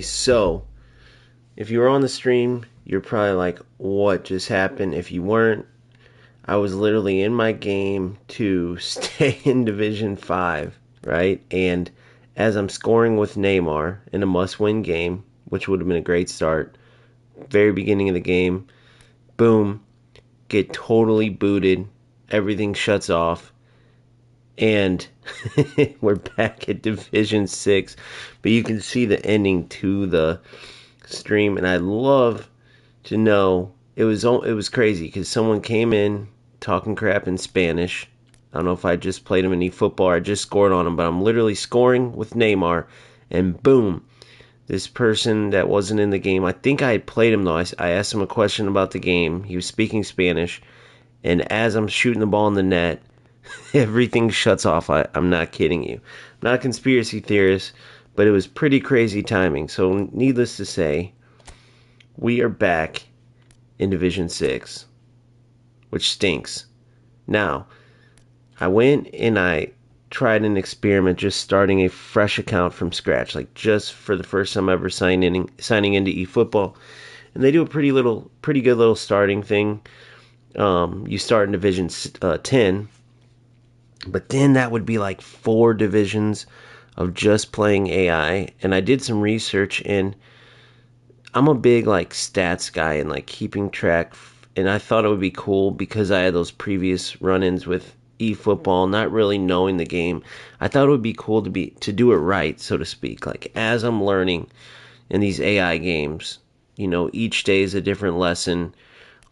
So, if you were on the stream, you're probably like, what just happened? If you weren't, I was literally in my game to stay in Division 5, right? And as I'm scoring with Neymar in a must win game, which would have been a great start, very beginning of the game, boom, get totally booted. Everything shuts off. And we're back at Division 6. But you can see the ending to the stream. And I love to know it was crazy because someone came in talking crap in Spanish. I don't know if I just played him in eFootball or I just scored on him, but I'm literally scoring with Neymar, and boom, this person that wasn't in the game. I think I had played him though. I asked him a question about the game. He was speaking Spanish, and as I'm shooting the ball in the net, everything shuts off. I'm not kidding you. I'm not a conspiracy theorist, but it was pretty crazy timing. So, needless to say, we are back in Division 6, which stinks. Now, I went and I tried an experiment just starting a fresh account from scratch, like just for the first time ever signing into eFootball. And they do a pretty good little starting thing. You start in Division 10, but then that would be like 4 divisions of just playing AI. And I did some research, and I'm a big like stats guy and like keeping track. And I thought it would be cool because I had those previous run-ins with eFootball, not really knowing the game. I thought it would be cool to do it right, so to speak. Like as I'm learning in these AI games, each day is a different lesson.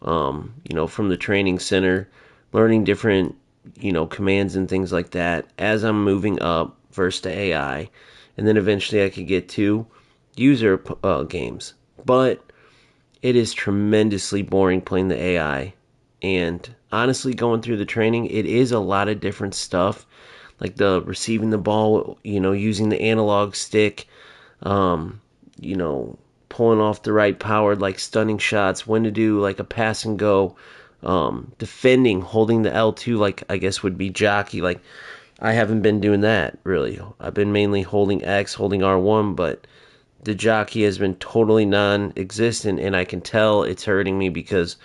From the training center, learning different, commands and things like that as I'm moving up first to AI, and then eventually I could get to user games. But it is tremendously boring playing the AI. And honestly, going through the training, it is a lot of different stuff, like the receiving the ball, using the analog stick, um, you know, pulling off the right powered, like stunning shots, when to do like a pass and go, defending, holding the L2, like I guess would be jockey. Like I haven't been doing that really. I've been mainly holding X, holding R1, but the jockey has been totally non-existent, and I can tell it's hurting me because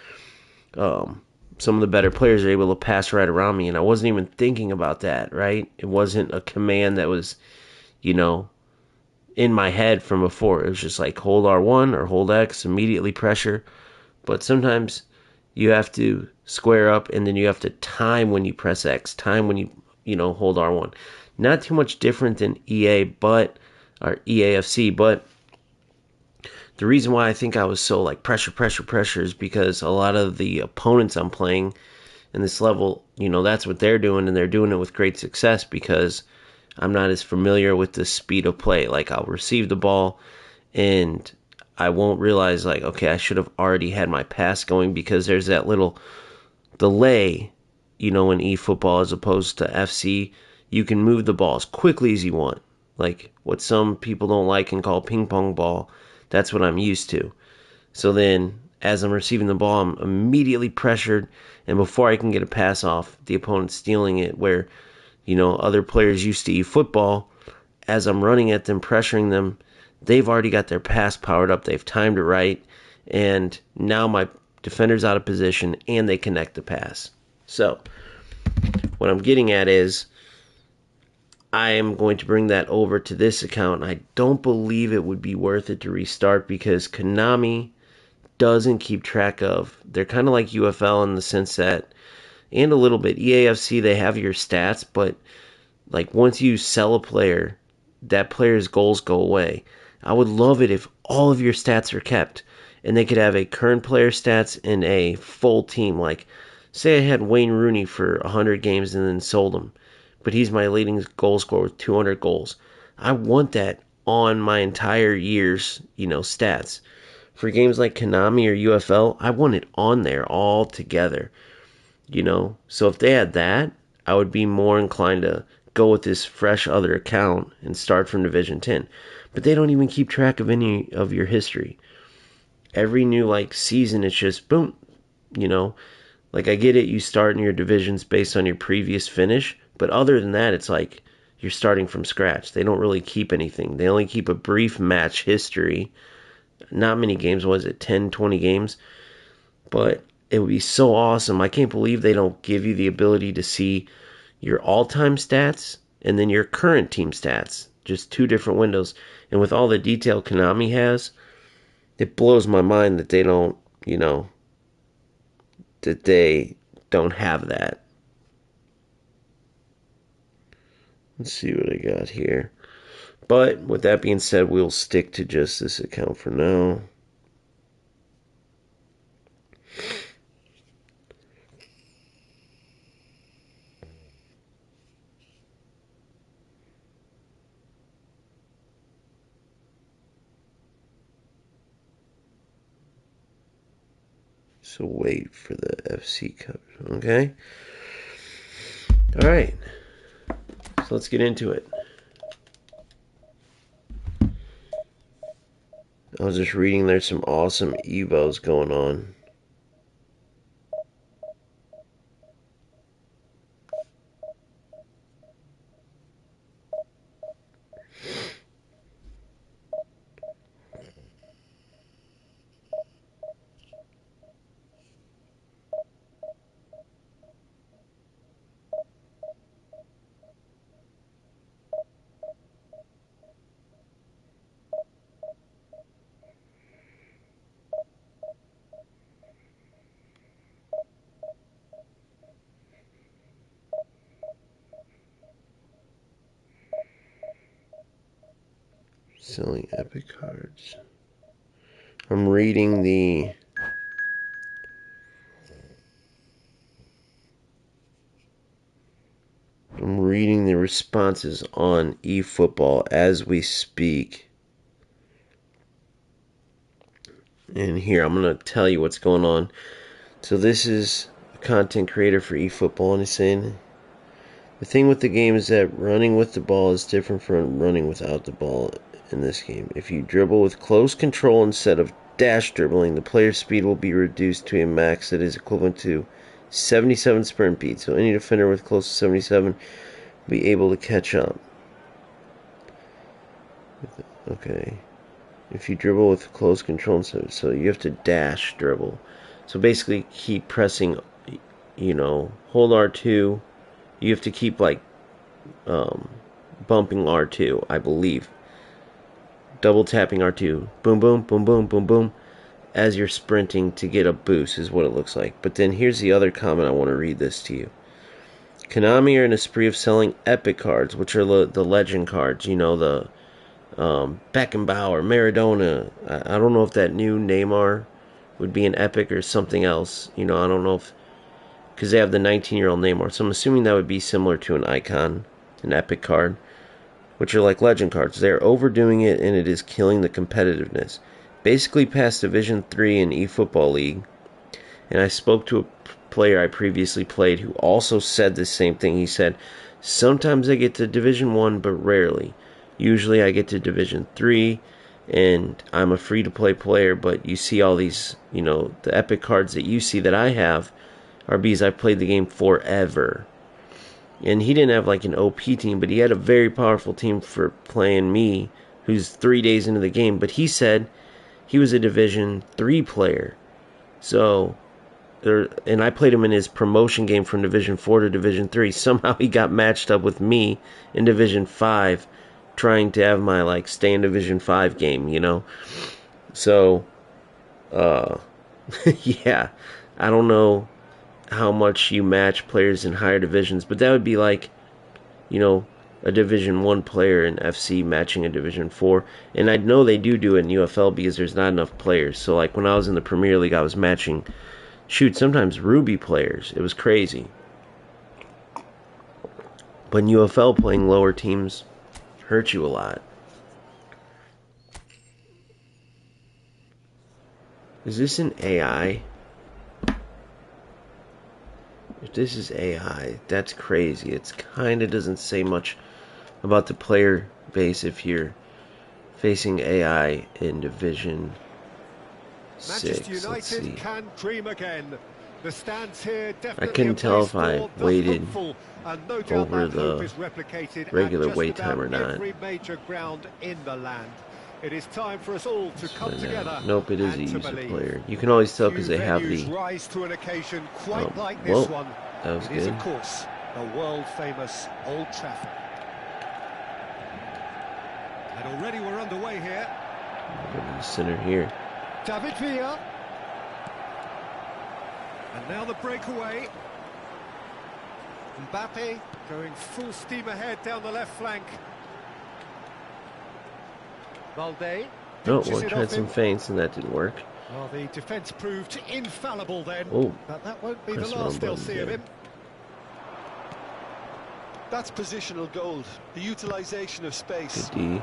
some of the better players are able to pass right around me, and I wasn't even thinking about that. Right? It wasn't a command that was, you know, in my head from before. It was just like hold R1 or hold X, immediately pressure. But sometimes you have to square up, and then you have to time when you press X, time when you hold R1. Not too much different than EA, but or EAFC, but the reason why I think I was so like pressure is because a lot of the opponents I'm playing in this level, that's what they're doing, and they're doing it with great success because I'm not as familiar with the speed of play. Like I'll receive the ball and I won't realize like, okay, I should have already had my pass going because there's that little delay, in eFootball as opposed to FC. You can move the ball as quickly as you want. Like what some people don't like and call ping pong ball. That's what I'm used to. So then, as I'm receiving the ball, I'm immediately pressured, and before I can get a pass off, the opponent's stealing it. Where, other players used to eFootball, as I'm running at them, pressuring them, they've already got their pass powered up. They've timed it right, and now my defender's out of position, and they connect the pass. So, what I'm getting at is, I am going to bring that over to this account. I don't believe it would be worth it to restart because Konami doesn't keep track of. They're kind of like UFL in the sense that, and a little bit EAFC, they have your stats, but like once you sell a player, that player's goals go away. I would love it if all of your stats are kept and they could have a current player stats and a full team. Like, say I had Wayne Rooney for 100 games and then sold him, but he's my leading goal scorer with 200 goals. I want that on my entire year's, stats. For games like Konami or UFL, I want it on there all together, So if they had that, I would be more inclined to go with this fresh other account and start from Division 10. But they don't even keep track of any of your history. Every new season, it's just boom, you know. Like I get it, you start in your divisions based on your previous finish, but other than that, it's like you're starting from scratch. They don't really keep anything. They only keep a brief match history. Not many games, was it 10, 20 games? But it would be so awesome. I can't believe they don't give you the ability to see your all-time stats and then your current team stats. Just two different windows. And with all the detail Konami has, it blows my mind that they don't, that they don't have that. Let's see what I got here. But with that being said, we'll stick to just this account for now. So wait for the FC cover, okay? All right. So let's get into it. I was just reading there's some awesome Evos going on. Selling epic cards. I'm reading the responses on eFootball as we speak. And here, I'm going to tell you what's going on. So this is a content creator for eFootball, and he's saying, the thing with the game is that running with the ball is different from running without the ball in this game. If you dribble with close control instead of dash dribbling, the player's speed will be reduced to a max that is equivalent to 77 sprint beat. So any defender with close to 77 will be able to catch up. Okay. If you dribble with close control, so you have to dash dribble. So basically keep pressing, hold R2. You have to keep bumping R2, I believe. Double tapping R2. Boom, boom, boom, boom, boom, boom. As you're sprinting to get a boost is what it looks like. But then here's the other comment. I want to read this to you. Konami are in a spree of selling epic cards, which are the legend cards. The Beckenbauer, Maradona. I don't know if that new Neymar would be an epic or something else. I don't know if... because they have the 19-year-old Neymar. So I'm assuming that would be similar to an icon, an epic card, which are like legend cards. They're overdoing it, and it is killing the competitiveness. Basically past Division 3 in eFootball League, and I spoke to a player I previously played who also said the same thing. He said, sometimes I get to Division 1, but rarely. Usually I get to Division 3, and I'm a free-to-play player, but you see all these, the epic cards that you see that I have are because I've played the game forever. And he didn't have like an OP team, but he had a very powerful team for playing me, who's 3 days into the game. But he said he was a Division 3 player. So, and I played him in his promotion game from Division 4 to Division 3. Somehow he got matched up with me in Division 5, trying to have my stay in Division 5 game, So, yeah, I don't know how much you match players in higher divisions, but that would be like, a Division 1 player in FC matching a Division 4. And I know they do it in UFL because there's not enough players. So when I was in the Premier League, I was matching, sometimes Ruby players. It was crazy. But in UFL, playing lower teams hurt you a lot. Is this an AI? If this is AI, that's crazy. It kind of doesn't say much about the player base if you're facing AI in Division 6. Manchester United can dream again. The stands here I definitely couldn't a tell place if I for the waited hopeful, and no doubt over that hope the is replicated regular at just wait time about or not. every major ground in the land. It is time for us all to come together. Nope, it is a and to user believe. player. You can always tell because Few they have the. venues rise to an occasion quite like this Whoa, one. that was It is, good. of course, the world-famous Old Trafford. And already we're underway here. Go to the center here. David Villa. And now the breakaway. Mbappe going full steam ahead down the left flank. Valde. Oh, well, I tried some feints and that didn't work. Well, the defence proved infallible then. Oh, but that won't be the press the last wrong they'll see button of again. him. That's positional gold, the utilisation of space. Good D.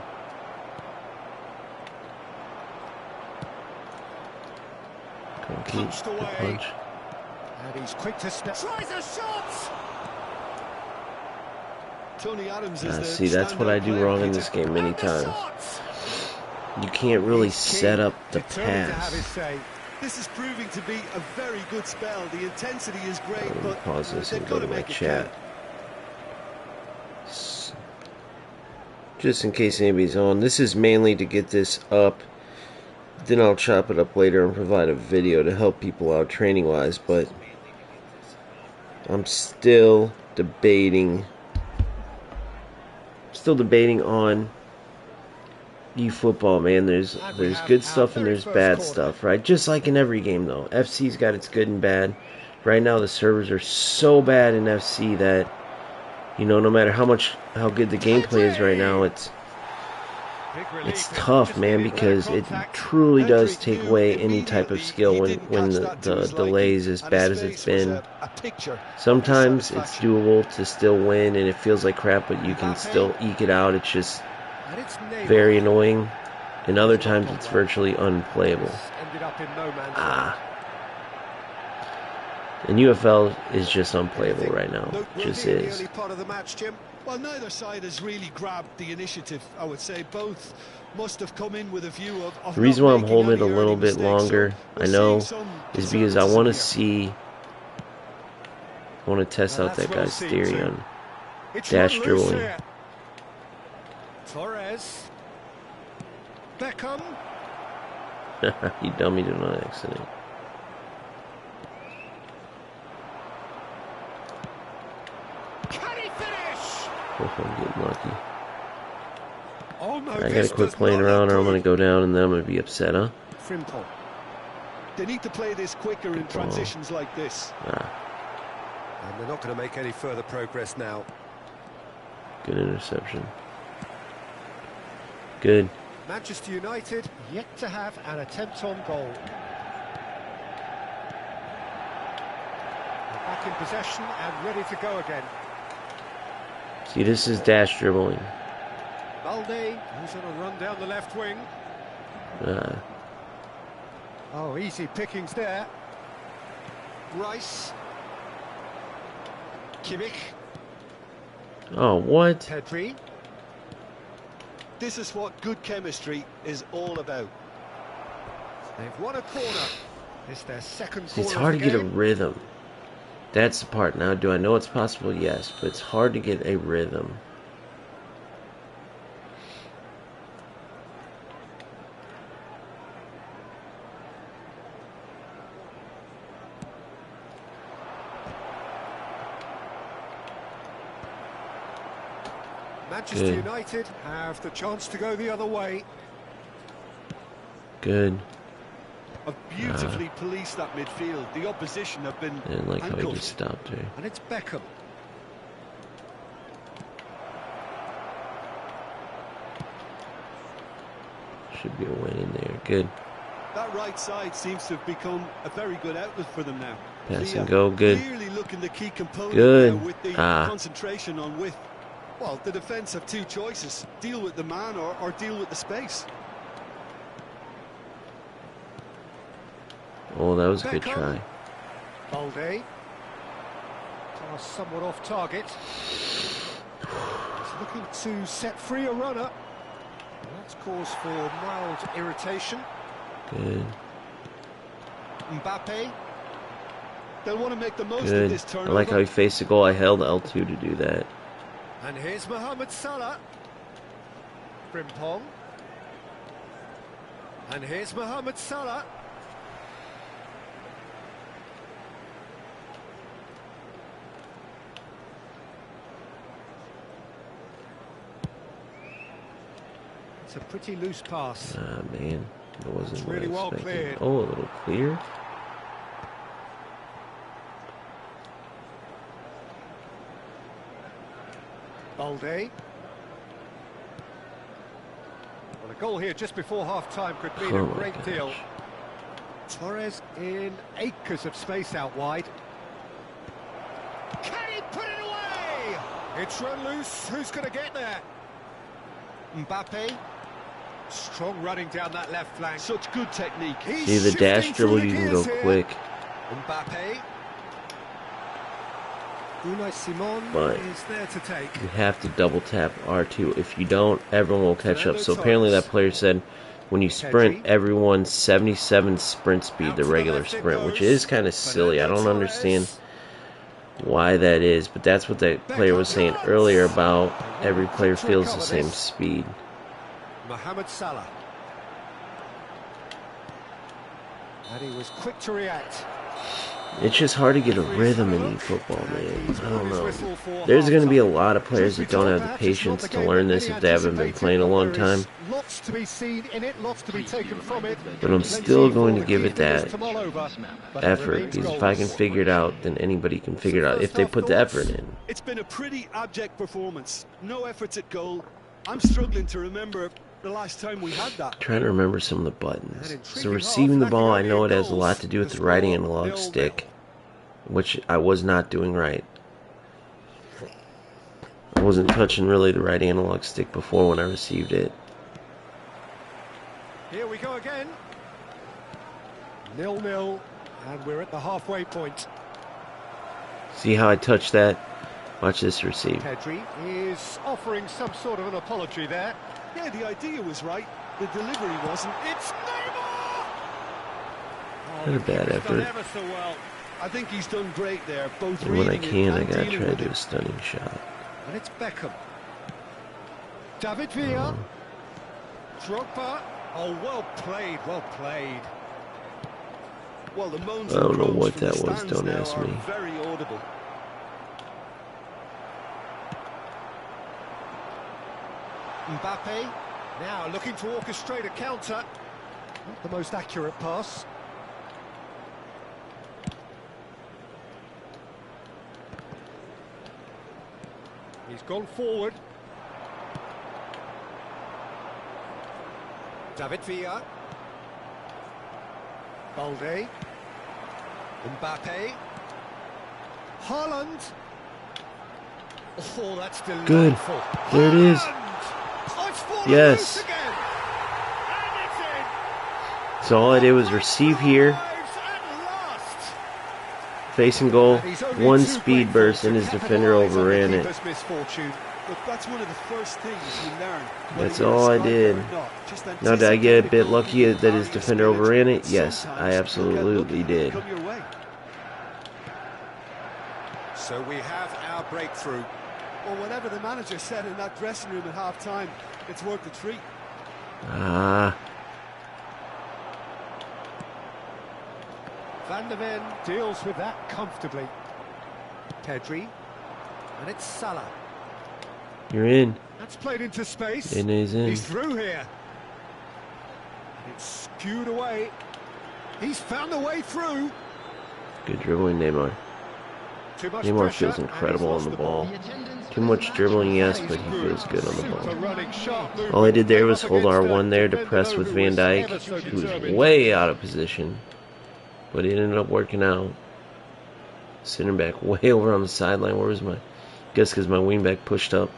Punched Good away. punch. And he's quick to step. Tries a shot! Tony Adams is the See, that's what I do standout wrong player, in this Peter. game many And the times. shot! You can't really He's set keen, up the determined to have his pass. say. This is proving to be a very good spell. The intensity is great, Let me but pause this they've and got go to to my make it chat. count. Just in case anybody's on, this is mainly to get this up. Then I'll chop it up later and provide a video to help people out training wise, but I'm still debating on eFootball, man. There's good stuff and there's bad stuff, right? Just like in every game though. FC's got its good and bad. Right now the servers are so bad in FC that, you know, no matter how good the gameplay is right now, it's tough, man, because it truly does take away any type of skill when the delay is as bad as it's been. Sometimes it's doable to still win and it feels like crap, but you can still eke it out. It's just very annoying. And other times it's virtually unplayable. And UFL is just unplayable right now. Just is. Well, neither side has really grabbed the initiative, I would say. Both must have come in with a view of the reason why I'm holding it a little bit longer, I know, is because I want to test out that guy's theory on dash dribbling. Torres. Beckham. You dummied it on accident. Can he finish? Oh, I'm getting lucky. Oh, no, I gotta quit playing around or I'm gonna go down and then I'm gonna be upset, huh? Frimpong. They need to play this quicker in transitions like this. And they're not going to make any further progress now. Good interception. Good. Manchester United yet to have an attempt on goal. They're back in possession and ready to go again. See, this is dash dribbling. Valde, who's on a run down the left wing. Oh, easy pickings there. Rice. Kimmich. Oh, what? Pedri. This is what good chemistry is all about. They've won a corner. It's their second See, corner. it's hard to of the get a game. rhythm. That's the part. Now, do I know it's possible? Yes, but it's hard to get a rhythm. Manchester United have the chance to go the other way. Good. Have beautifully policed that midfield. The opposition have been I didn't like how he handcuffed. just stopped there. And it's Beckham. Should be a win in there. Good. That right side seems to have become a very good outlet for them now. Pass Villa and go. Good. Clearly looking the key component Good. now with the concentration on width. Well, the defence have two choices. Deal with the man or deal with the space. Oh, that was a good Beckham. try. Valde. Pass somewhat off target. He's looking to set free a runner. That's cause for mild irritation. Good. Mbappe. They'll want to make the most of Good. this I turnover. like how he faced the goal. I held L2 to do that. And here's Mohamed Salah. Frimpong. And here's Mohamed Salah. It's a pretty loose pass. Ah, man. It wasn't what I Really well expected. cleared. Oh, a little clear. Balde. Well, a goal here just before half-time could mean Oh a my great deal. gosh. Torres in acres of space out wide. Can he put it away? It's run loose. Who's going to get there? Mbappe. Strong running down that left flank. Such good technique. He's See, the dash shifting through dribble, you the can go gears here. quick. Mbappe. Unai Simon But is there to take. You have to double tap R2. If you don't, everyone will catch up. So apparently that player said when you sprint, everyone's 77 sprint speed, the regular sprint, which is kind of silly. I don't understand why that is, but that's what that player was saying earlier about every player feels the same speed. Mohamed Salah. And he was quick to react. It's just hard to get a rhythm in eFootball, man. I don't know. There's going to be a lot of players that don't have the patience to learn this if they haven't been playing a long time. Lots to be seen in it, lots to be taken from it. But I'm still going to give it that effort, because if I can figure it out, then anybody can figure it out if they put the effort in. It's been a pretty abject performance. No efforts at goal. I'm struggling to remember the last time we had that. Trying to remember some of the buttons. So receiving the ball, I know it has a lot to do with the right analog stick, which I was not doing right. I wasn't touching really the right analog stick before when I received it. Here we go again. 0-0, and we're at the halfway point. See how I touched that? Watch this receive. Pedri is offering some sort of an apology there. Yeah, the idea was right. The delivery wasn't. It's Neymar! Not a bad effort. Ever so well. I think he's done great there. Both And when I reading it can, I and gotta dealing try to with do it. a stunning shot. And it's Beckham. David Villa. Drogba. Oh, well played, well played. Well, the moans I don't and know groans what from the that was, stands don't now ask are me. very audible. Mbappe. Now looking to orchestrate a counter. Not the most accurate pass. He's gone forward. David Villa. Balde. Mbappe. Haaland. Oh, that's delightful. Good. There it is. Oh, it's fallen Yes. loose again. And it's in. So all I did was receive here, Arrives at last. facing goal, And he's only one too speed grateful burst, to and his defender capitalise on the overran it. keeper's misfortune. Look, that's one of the first things you learn. whether That's you're a all I striker did. or not. Just Now, did I get a anticipate bit the lucky goal, that his carry defender your spirit. overran it? Yes, Sometimes I you'll get absolutely lucky and did. come your way. So we have our breakthrough. Well, whatever the manager said in that dressing room at half-time, it's worth the treat. Ah, Van der Ven deals with that comfortably. Pedri. And it's Salah. you're in. That's played into space. It is in. He's through here. It's skewed away. He's found a way through. Good dribbling, Neymar. Too much Neymar pressure, feels and he's incredible lost on the the ball. Too much dribbling, yes, but he feels good on the Super ball. running, sharp movement. All I did there Came was up hold against R1 a there to defender press with who Van was Dijk, ever so who was determined. way out of position. But it ended up working out. Sitting back way over on the sideline. Where was my... Guess because my wingback pushed up.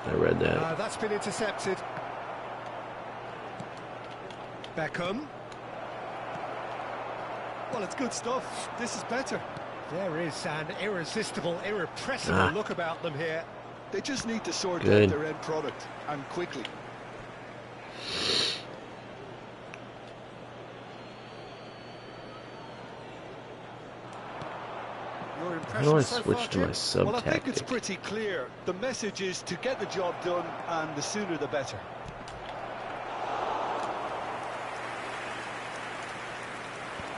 I read that. That's been intercepted. Beckham. Well, it's good stuff. This is better. There is an irresistible, irrepressible look about them here. They just need to sort out Good. their end product, and quickly. Your How do I impression so far, switch to my Jim? sub Well, I think it's tactic? pretty clear. The message is to get the job done, and the sooner the better.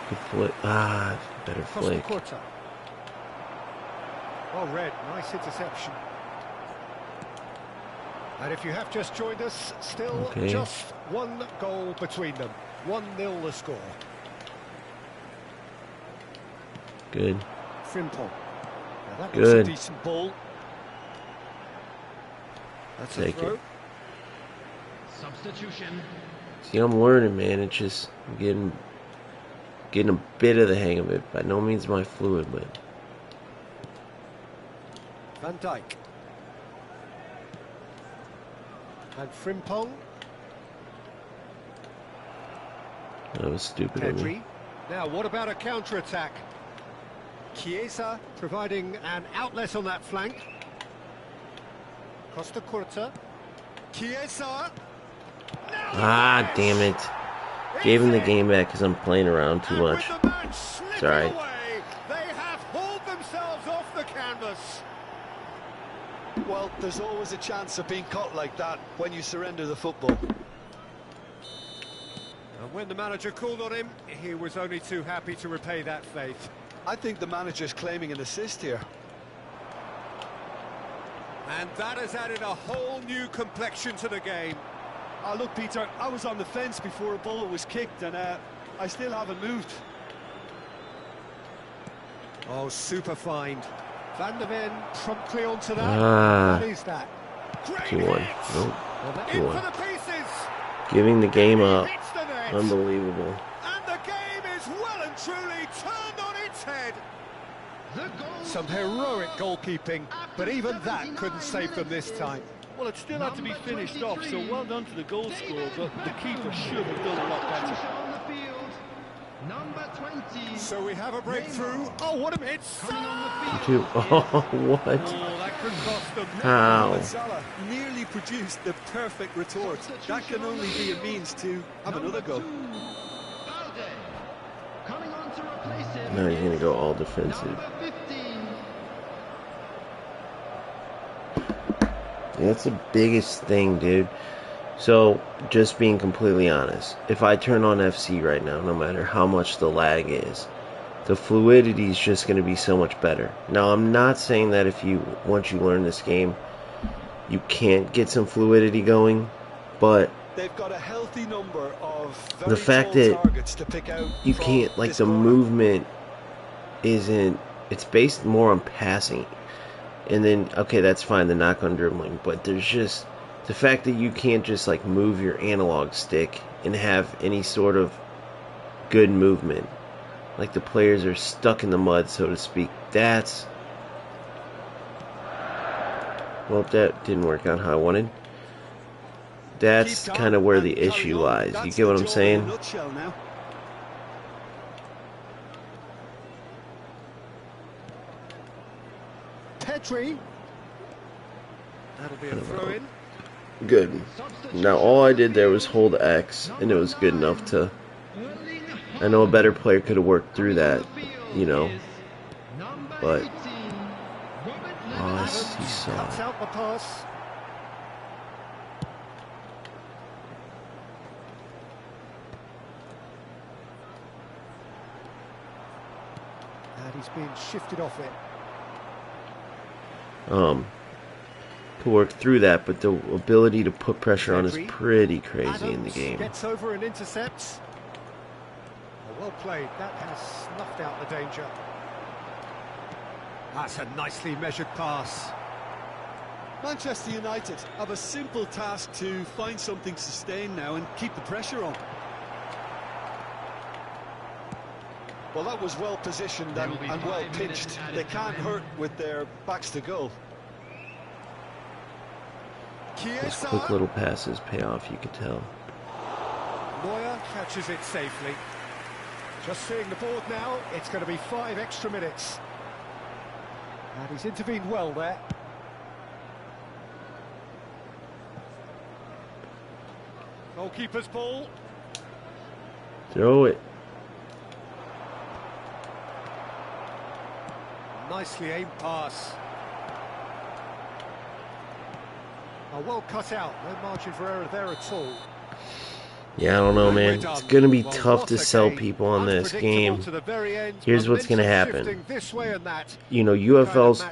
Good flick. Ah, better flick. Costa. Well read, nice interception. And if you have just joined us, still Okay. just one goal between them. 1-0 the score. Good. Frimpong. Now that was Good. a decent ball. That's Take a throw. it. Substitution. See, I'm learning, man. It's just I'm getting a bit of the hang of it. By no means my fluid, but Van Dijk. And Frimpong. that was stupid of me. Pedri. Now, what about a counter-attack? Chiesa providing an outlet on that flank. Costa Curta. Chiesa. Ah, damn it. Gave him the game back because I'm playing around too much. It's alright. They have hauled themselves off the canvas. Well, there's always a chance of being caught like that when you surrender the football. And when the manager called on him, he was only too happy to repay that faith. I think the manager's claiming an assist here. And that has added a whole new complexion to the game. Look, Peter, I was on the fence before a ball was kicked, and I still haven't moved. Oh, super find. Van der Ven promptly onto that. Ah. What is that? Great 2-1. hit! Nope. Well, in 2-1. for the pieces. Giving the game up. Hits the net. Unbelievable. And the game is well and truly turned on its head. Some heroic goalkeeping, but even that couldn't save them this time. Well, it still had to be finished off, so well done to the goal scorer, but the keeper should have done a lot better. So we have a breakthrough. Oh, what a hit! Two. Oh, what? Oh, that could cost them. How? Salah nearly produced the perfect retort. That can only be a means to have another go. Now he's going to go all defensive. Yeah, that's the biggest thing, dude. So, just being completely honest, if I turn on FC right now, no matter how much the lag is, the fluidity is just going to be so much better. Now, I'm not saying that once you learn this game, you can't get some fluidity going, but they've got a healthy number of very the fact tall that targets to pick out. you can't, like, the movement isn't, it's based more on passing. And then, okay, that's fine, the knock-on dribbling, but there's just the fact that you can't just, like, move your analog stick and have any sort of good movement. Like, the players are stuck in the mud, so to speak. Well, that didn't work out how I wanted. That's kind of where the issue lies. You get what I'm saying? Pedri. That'll be a throw in. Good. Now, all I did there was hold X, and it was good enough to... I know a better player could have worked through that, you know. But... oh, he saw Cuts it. out the pass. And he's being shifted off it. To work through that, but the ability to put pressure on is pretty crazy in the Adams game. gets over and intercepts. Well played. That has snuffed out the danger. That's a nicely measured pass. Manchester United have a simple task to find something sustained now and keep the pressure on. Well, that was well positioned and well pitched. They can't hurt with their backs to goal. Those quick little passes pay off, you could tell. Neuer catches it safely. Just seeing the board now, it's going to be 5 extra minutes. And he's intervened well there. Goalkeeper's ball. Throw it. Nicely aimed pass. Oh, well cut out. No margin for error there at all. Yeah, I don't know, man. It's going to be tough to sell people on this game. Here's what's going to happen. You know, UFL's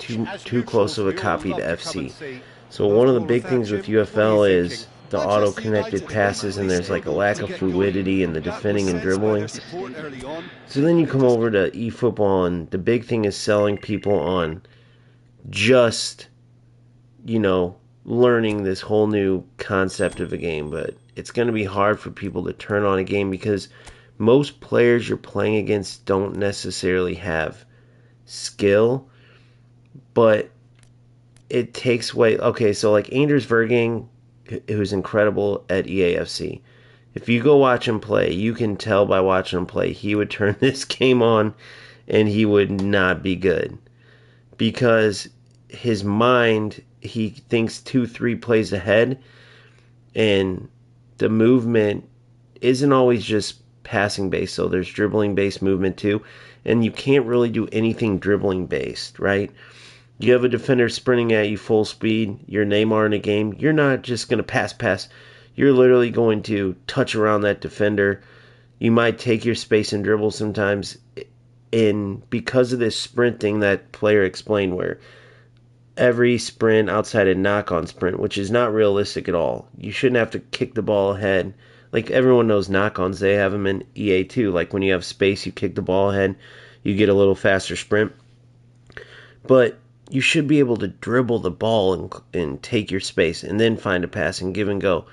too close of a copy to FC. So one of the big things with UFL is the auto-connected passes, and there's like a lack of fluidity in the defending and dribbling. So then you come over to eFootball, and the big thing is selling people on just, you know, learning this whole new concept of a game. But it's going to be hard for people to turn on a game because most players you're playing against don't necessarily have skill, but it takes away. Okay, so like Anders Vergang, who's incredible at EAFC. If you go watch him play, you can tell by watching him play, he would turn this game on and he would not be good. Because his mind, he thinks 2-3 plays ahead, and the movement isn't always just passing based. So there's dribbling based movement too. And you can't really do anything dribbling based, right? You have a defender sprinting at you full speed, you're Neymar in a game, you're not just going to pass. You're literally going to touch around that defender. You might take your space and dribble sometimes. And because of this sprinting that player explained, where every sprint outside a knock-on sprint, which is not realistic at all. You shouldn't have to kick the ball ahead. Like, everyone knows knock-ons, they have them in EA too. Like, when you have space, you kick the ball ahead, you get a little faster sprint. But you should be able to dribble the ball and take your space and then find a pass and give and go.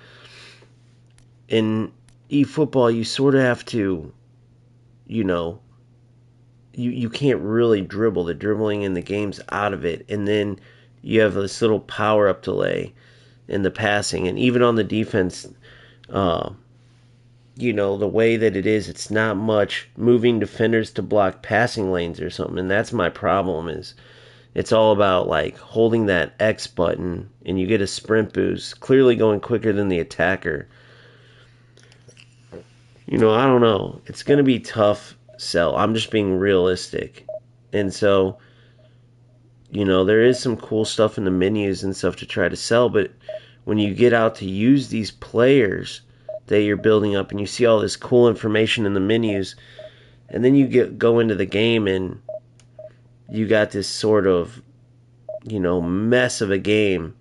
In eFootball, you sort of have to, you know, you can't really dribble. The dribbling in the game's out of it. And then you have this little power-up delay in the passing. And even on the defense, you know, the way that it is, it's not much moving defenders to block passing lanes or something. And that's my problem, is it's all about like holding that X button and you get a sprint boost, clearly going quicker than the attacker. You know, I don't know. It's going to be tough sell. I'm just being realistic. And so, you know, there is some cool stuff in the menus and stuff to try to sell, but when you get out to use these players that you're building up and you see all this cool information in the menus, and then you go into the game and you got this sort of, you know, mess of a game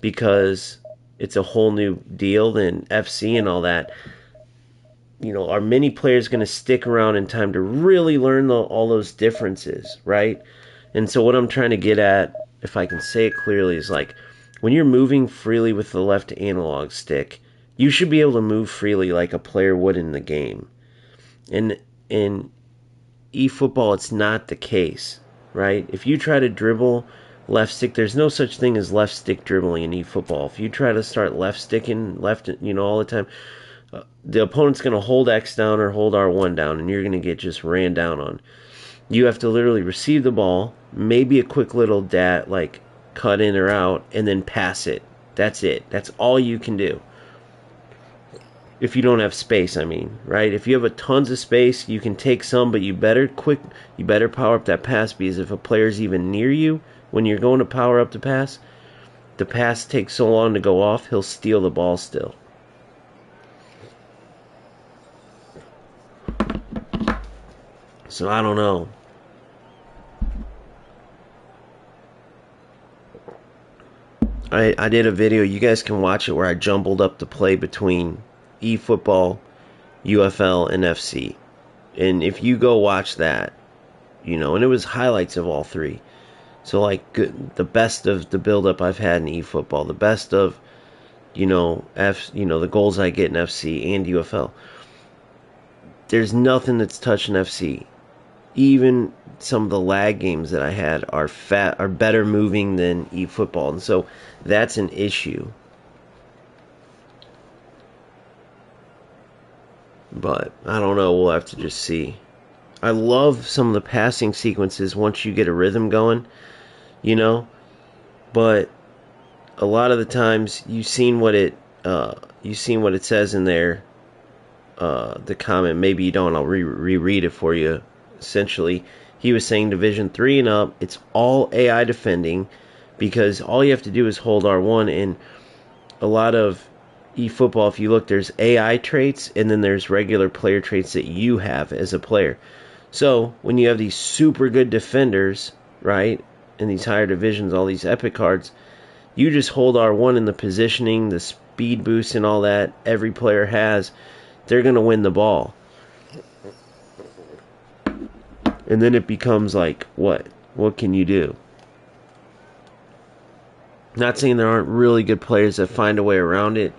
because it's a whole new deal than FC and all that. You know, are many players going to stick around in time to really learn all those differences, right? And so what I'm trying to get at, if I can say it clearly, is like, when you're moving freely with the left analog stick, you should be able to move freely like a player would in the game. And in eFootball, it's not the case, right? If you try to dribble left stick, there's no such thing as left stick dribbling in eFootball. If you try to start left sticking, you know, all the time, the opponent's going to hold X down or hold R1 down, and you're going to get just ran down on. You have to literally receive the ball, maybe a quick little like cut in or out, and then pass it. That's it. That's all you can do. If you don't have space, I mean, right? If you have a tons of space, you can take some, but you better power up that pass, because if a player's even near you when you're going to power up the pass takes so long to go off, he'll steal the ball still. So I don't know. I did a video, you guys can watch it, where I jumbled up the play between eFootball, UFL, and FC. And if you go watch that, you know, and it was highlights of all three. So like the best of the build-up I've had in eFootball, the best of, you know, the goals I get in FC and UFL. There's nothing that's touching FC. Even some of the lag games that I had are better moving than eFootball, and so that's an issue. But I don't know, we'll have to just see. I love some of the passing sequences once you get a rhythm going, you know, but a lot of the times you've seen what it You seen what it says in there, the comment. Maybe you don't. I'll reread it for you. Essentially, he was saying Division 3 and up, it's all AI defending, because all you have to do is hold R1. And a lot of eFootball, if you look, there's AI traits, and then there's regular player traits that you have as a player. So when you have these super good defenders, right, in these higher divisions, all these epic cards, you just hold R1 in the positioning, the speed boost, and all that every player has. They're going to win the ball. And then it becomes like, what? What can you do? Not saying there aren't really good players that find a way around it,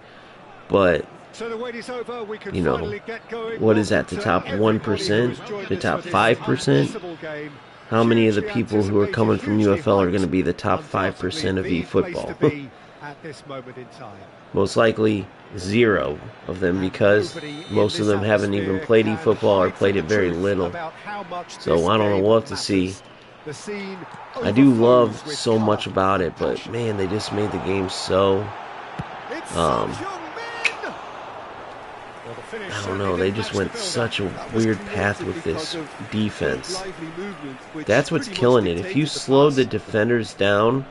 but, you know, what is that, the top 1%? The top 5%? How many of the people who are coming from UFL are going to be the top 5% of eFootball? Most likely 0 of them, because most of them haven't even played eFootball or played it very little. So I don't know, we'll have to see. I do love so much about it, but man, they just made the game so I don't know, they just went such a weird path with this defense. That's what's killing it. If you slowed the defenders down,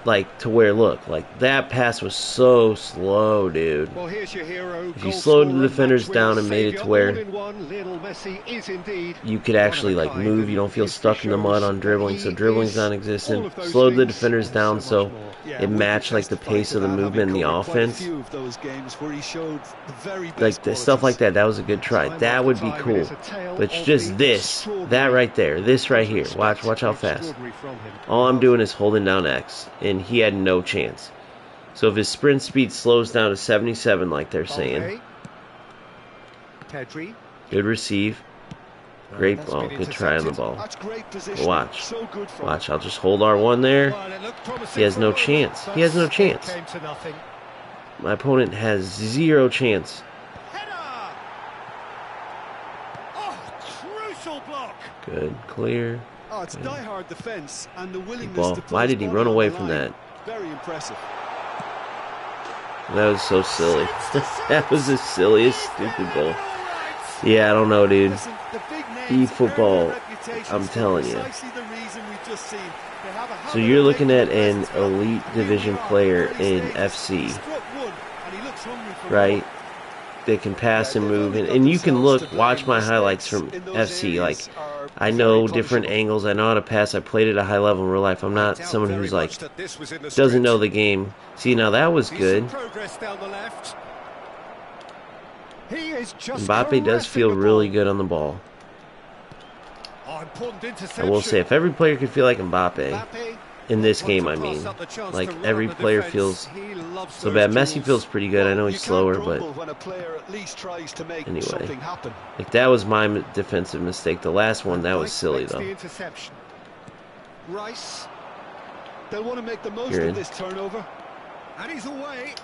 like, to where, look, like, that pass was so slow, dude. Well, here's your hero, if you slowed the defenders down and made it to where you could actually, like, move, you don't feel stuck in the mud on dribbling, so dribbling's non-existent. Slowed the defenders down so it matched, like, the pace of the movement and the offense. Like, the stuff like that, that was a good try. That would be cool. But it's just this, that right there, this right here. Watch how fast. All I'm doing is holding down X, and he had no chance. So if his sprint speed slows down to 77, like they're saying, good receive, great ball, good try on the ball. Watch, I'll just hold R1 there. He has no chance. He has no chance. My opponent has 0 chance. Good, clear. Oh, it's die-hard defense and the willingness ball. to put Why did he run away from that? Very impressive. That was so silly. That was the silliest stupid goal. Yeah, I don't know, dude. eFootball, I'm telling you. So you're looking at an elite division player in FC, right? That can pass and move, and you can watch my highlights from FC. Like, I know different angles. I know how to pass. I played at a high level in real life. I'm not someone who's like doesn't know the game. See, now that was good. Mbappe does feel really good on the ball. I will say, if every player could feel like Mbappe in this game, I mean, like, every player feels so bad. Messi feels pretty good. I know he's slower, but anyway, like, that was my defensive mistake. The last one, that was silly though. Rice, they'll want to make the most of this turnover, and he's away.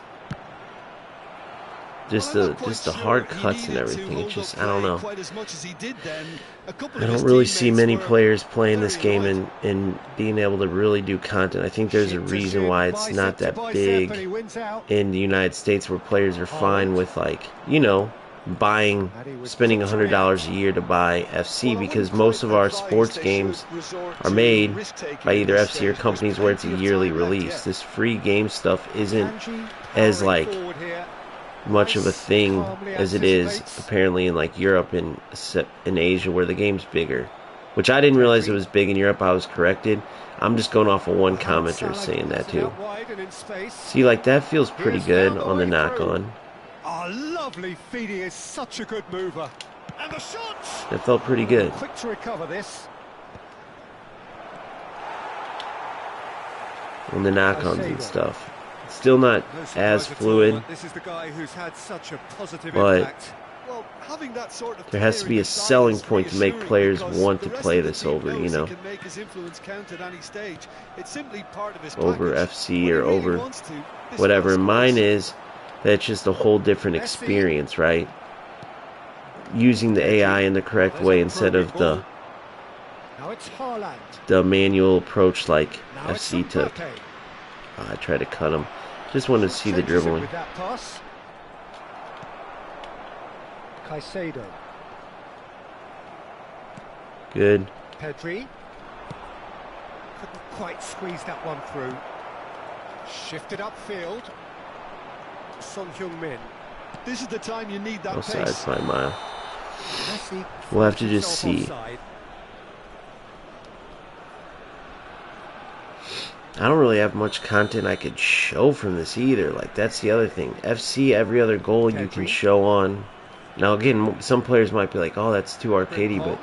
Just the hard cuts and everything. It's just, I don't know. I don't really see many players playing this game and being able to really do content. I think there's a reason why it's not that big in the United States, where players are fine with, like, you know, spending $100 a year to buy FC, because most of our sports games are made by either FC or companies where it's a yearly release. This free game stuff isn't as, like, much of a thing as it is apparently in, like, Europe and in Asia, where the game's bigger, which I didn't realize it was big in Europe. I was corrected. I'm just going off of one commenter saying that too. See, like, that feels pretty good on the knock-on. Lovely feed, he is such a good mover. And the shot! That felt pretty good. Quick to recover this. On the knock-ons and stuff. Still not as fluid, but there has to be a selling point to make players want to play this over, you know, over FC or over whatever. Mine is that it's just a whole different experience, right? Using the AI in the correct way instead of the Now it's Haaland. the manual approach like Now it's FC took. Mbappe. I tried to cut him. Just wanted to see the Changes it dribbling. with that pass. Caicedo. Good. Pedri. Couldn't quite squeeze that one through. Shifted upfield. Son Heung-min. This is the time you need that Offside pace. by a mile. Messi We'll have to finds just himself see. offside. I don't really have much content I could show from this either. Like, that's the other thing. FC, every other goal you can show on. Now, again, some players might be like, oh, that's too arcadey, but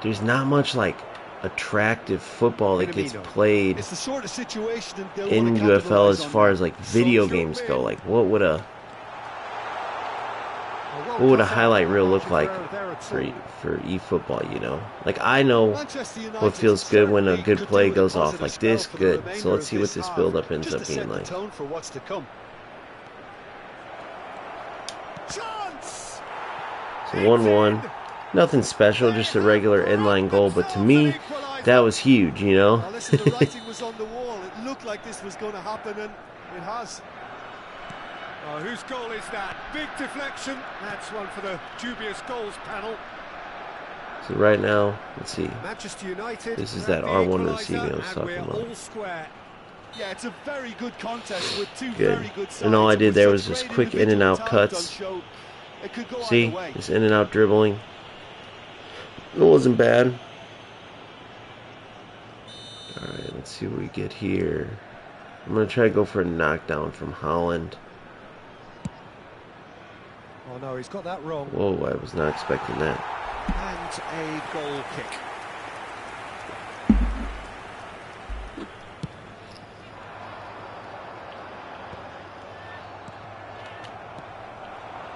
there's not much, like, attractive football that gets played It's the sort of situation that they'll in want to UFL capitalize as on far now. as, like, video games go. Like, what would a highlight reel look like for eFootball, you know? Like, I know what feels good when a good play goes off like this, good. So let's see what this build-up ends up being like. Tone for what's to come. Chance! So 1-1. Nothing special, just a regular inline goal. But to me, that was huge, you know? Well, listen, the writing was on the wall. It looked like this was going to happen, and it has. Oh, whose goal is that? Big deflection. That's one for the dubious goals panel. So right now, let's see. Manchester United. This is that R1 receiving I was talking about. All square. Yeah, it's a very good contest with two Good. very good sides. And all I did there with was such just great quick in and out individual talent cuts. on show. It could go See, either way. just in and out dribbling. It wasn't bad. Alright, let's see what we get here. I'm going to try to go for a knockdown from Haaland. Oh no, he's got that wrong. Whoa, I was not expecting that. And a goal kick.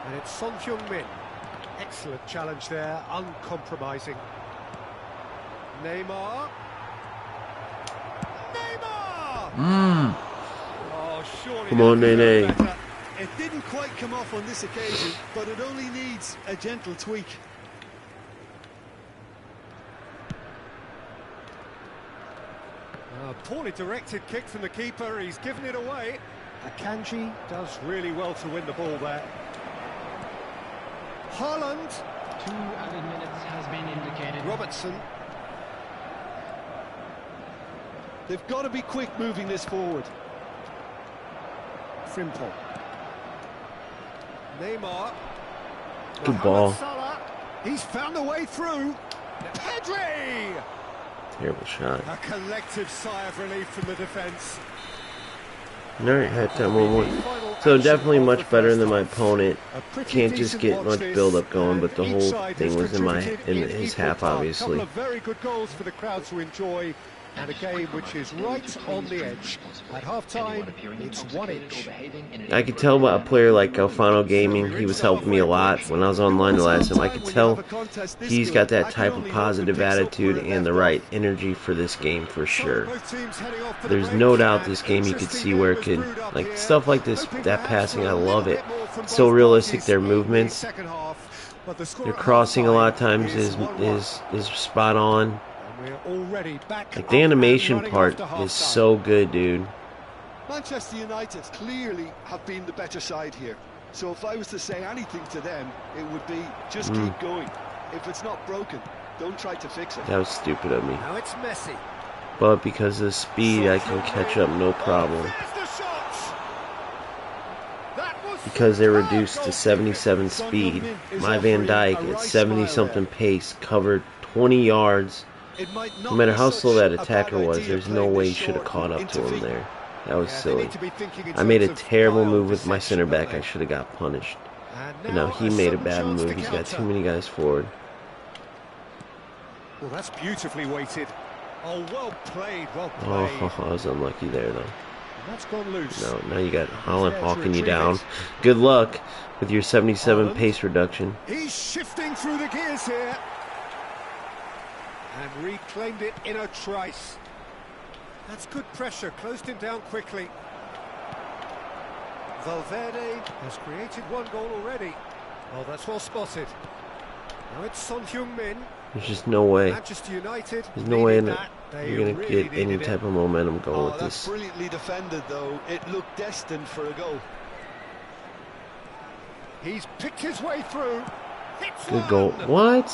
And it's Son Heung-min. Excellent challenge there, uncompromising. Neymar. Neymar! Oh, surely Come on, that could Nene. go better. It didn't quite come off on this occasion, but it only needs a gentle tweak. A poorly directed kick from the keeper, he's given it away. Akanji does really well to win the ball there. Haaland. 2 added minutes has been indicated. Robertson. They've got to be quick moving this forward. Frimpong. Neymar. Good Mohamed ball. Salah. He's found a way through. Pedri! Terrible shot. A collective sigh of relief from the defence. Alright, halftime 1-1. So definitely much better than my opponent. Can't just get much build-up going, but the whole thing was in his half, obviously. A couple of very good goals for the crowd to enjoy, and a game which is right on the edge. At half-time, it's 1-1. I could tell by a player like Alfano Gaming, he was helping me a lot when I was online the last time. I could tell he's got that type of positive attitude and the right energy for this game for sure. There's no doubt this game you could see where it could, like stuff like this, that passing, I love it. It's so realistic, their movements, their crossing a lot of times is spot on. Like the animation part is so good, dude. Manchester United clearly have been the better side here. So if I was to say anything to them, it would be just keep going. If it's not broken, don't try to fix it. That was stupid of me. Now it's Messi. But because of the speed, I can catch up no problem. Because they're reduced to 77 speed, my Van Dijk at 70-something pace covered 20 yards. No matter how slow that attacker was, there's no way he should have caught up to him there. That was silly. I made a terrible move with my center back. I should have got punished. And now he made a bad move. He's got too many guys forward. Well, that's beautifully weighted. Oh, well played, well played. Oh, I was unlucky there, though. That's gone loose. No, now you got Haaland hawking you down. Good luck with your 77 pace reduction. He's shifting through the gears here. And reclaimed it in a trice. That's good pressure, closed him down quickly. Valverde has created one goal already. Oh, that's well spotted. Now it's Son Heung-min. There's just no way. Manchester United There's no way that. you're going to get any type of momentum going with That's this. brilliantly defended, though. It looked destined for a goal. He's picked his way through. Good goal. What?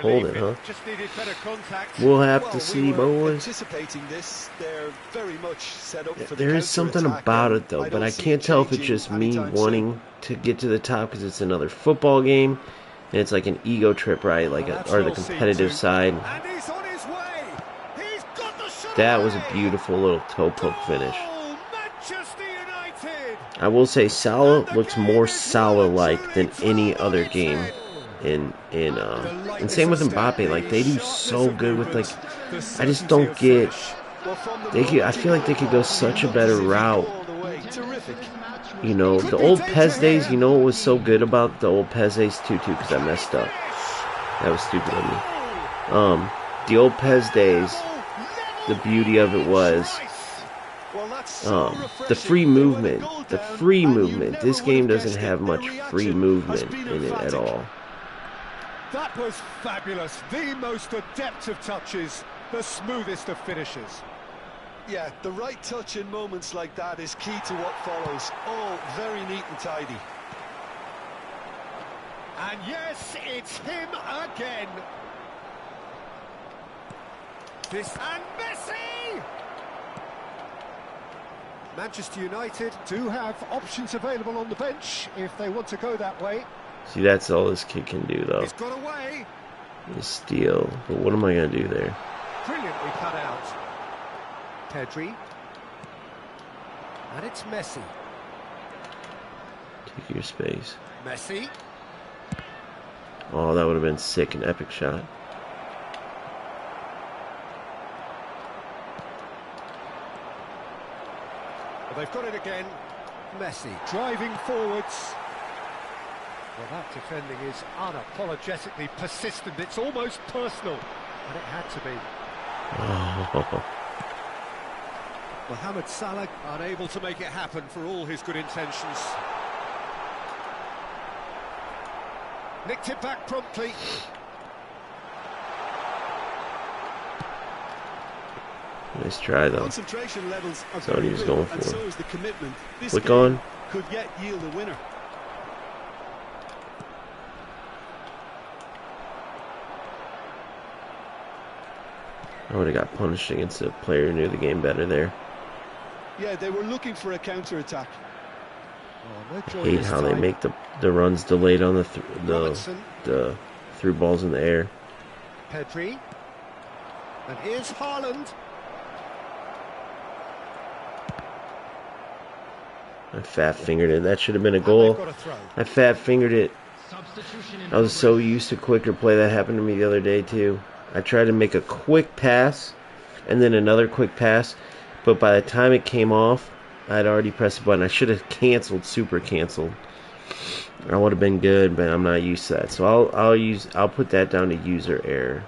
Hold it, huh? Just needed better contact. We'll have to see, we were boys. anticipating this. They're very much set up for the There is something counter-attack, about and it, though, but don't I see can't it tell if it's changing just me anytime wanting to get to the top because it's another football game, and it's like an ego trip, right? Like, or the competitive side. And he's on his way. He's got the shot That was a away. beautiful little toe poke finish. Goal, Manchester United. I will say Salah looks more Salah-like than any other game. And same with Mbappe. Like, they do so good with, like, I just don't get. I feel like they could go such a better route. You know, the old PES days. You know what was so good about the old PES days too? Because I messed up. That was stupid of me. The old PES days. The beauty of it was the free movement. The free movement. This game doesn't have much free movement in it at all. That was fabulous. The most adept of touches, the smoothest of finishes. Yeah, the right touch in moments like that is key to what follows. All very neat and tidy. And yes, it's him again. And Messi! Manchester United do have options available on the bench if they want to go that way. See, that's all this kid can do, though. He's got away. Is steal. But what am I going to do there? Brilliantly cut out. Pedri. And it's Messi. Take your space. Messi. Oh, that would have been sick. An epic shot. Well, they've got it again. Messi driving forwards. Well, that defending is unapologetically persistent. It's almost personal. And it had to be. Oh. Mohamed Salah unable to make it happen for all his good intentions. Nicked it back promptly. Nice try, though. Concentration levels are That's what he was going for. and so is the commitment. This Click game on. could yet yield a winner. I would have got punished against a player who knew the game better there. Yeah, they were looking for a counter-attack. Oh, no I joy hate this how they time. make the runs delayed on Robertson. the through balls in the air. Pedri. And here's Haaland. I fat fingered it. That should have been a And goal. they've got a throw. I fat fingered it. Substitution in I was so used to quicker play. That happened to me the other day too. I tried to make a quick pass and then another quick pass, but by the time it came off, I'd already pressed the button. I should have canceled, super canceled. I would have been good, but I'm not used to that. So I'll put that down to user error.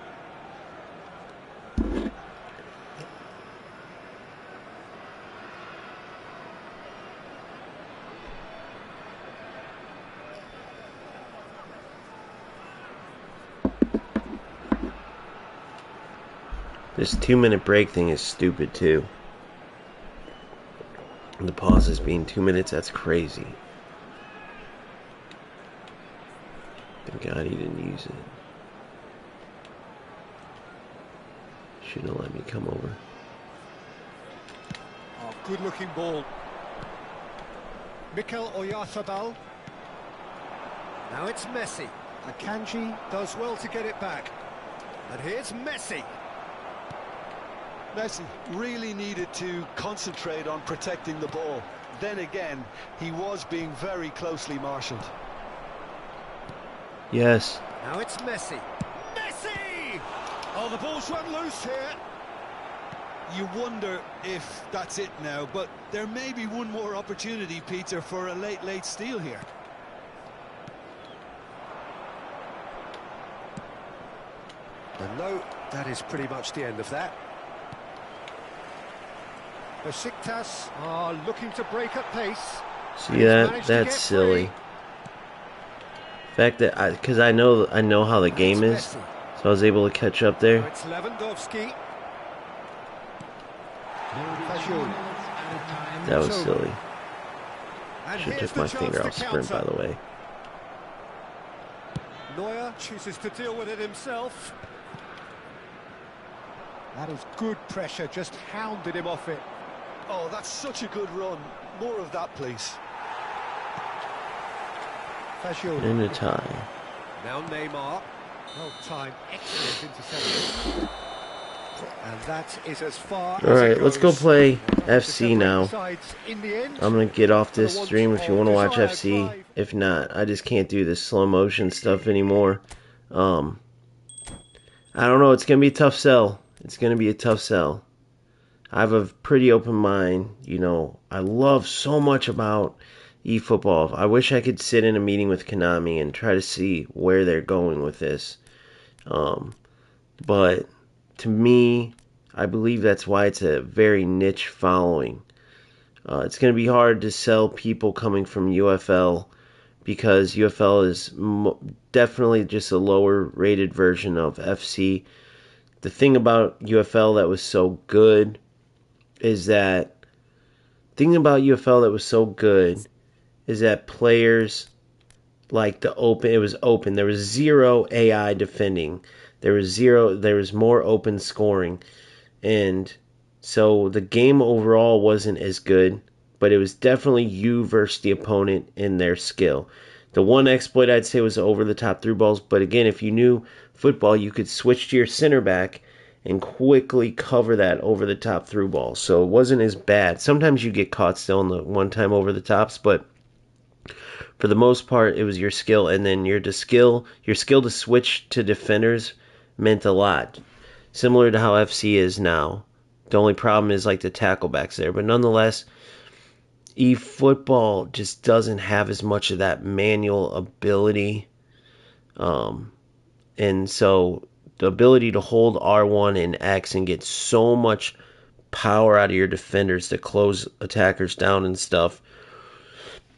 This 2-minute break thing is stupid too. The pauses being 2 minutes, that's crazy. Thank God he didn't use it. Shouldn't have let me come over. Oh, good-looking ball. Mikel Oyarzabal. Now it's Messi. Akanji does well to get it back. And here's Messi. Messi really needed to concentrate on protecting the ball. Then again, he was being very closely marshalled. Yes. Now it's Messi. Messi! Oh, the ball's run loose here. You wonder if that's it now, but there may be one more opportunity, Peter, for a late steal here. And no, that is pretty much the end of that. Besiktas are looking to break at pace. See that? That's silly. The fact that because I know how the game is. So I was able to catch up there. It's Lewandowski. That was silly. And Should here's took my the finger chance off to sprint, by counter. the way. Neuer chooses to deal with it himself. That is good pressure, just hounded him off it. Oh, that's such a good run. More of that, please. In a tie. Now Neymar. Well timed, excellent interception. And that is as far as it Alright, let's go goes. play Nothing to FC separate now. the sides in the end. I'm going to get off For the this want stream if you of want to watch desired FC. drive. If not, I just can't do this slow motion stuff anymore. I don't know, it's going to be a tough sell. It's going to be a tough sell. I have a pretty open mind. You know, I love so much about eFootball. I wish I could sit in a meeting with Konami and try to see where they're going with this. But to me, I believe that's why it's a very niche following. It's going to be hard to sell people coming from UFL because UFL is definitely just a lower rated version of FC. The thing about UFL that was so good is that players like the open. It was open. There was zero AI defending. There was more open scoring. And so the game overall wasn't as good, but it was definitely you versus the opponent in their skill. The one exploit I'd say was over the top through balls, but again, if you knew football, you could switch to your center back and quickly cover that over the top through ball. So it wasn't as bad. Sometimes you get caught still in the one time over the tops, but for the most part, it was your skill, and then your skill to switch to defenders meant a lot. Similar to how FC is now. The only problem is like the tackle backs there, but nonetheless, eFootball just doesn't have as much of that manual ability, and so the ability to hold R1 and X and get so much power out of your defenders to close attackers down and stuff.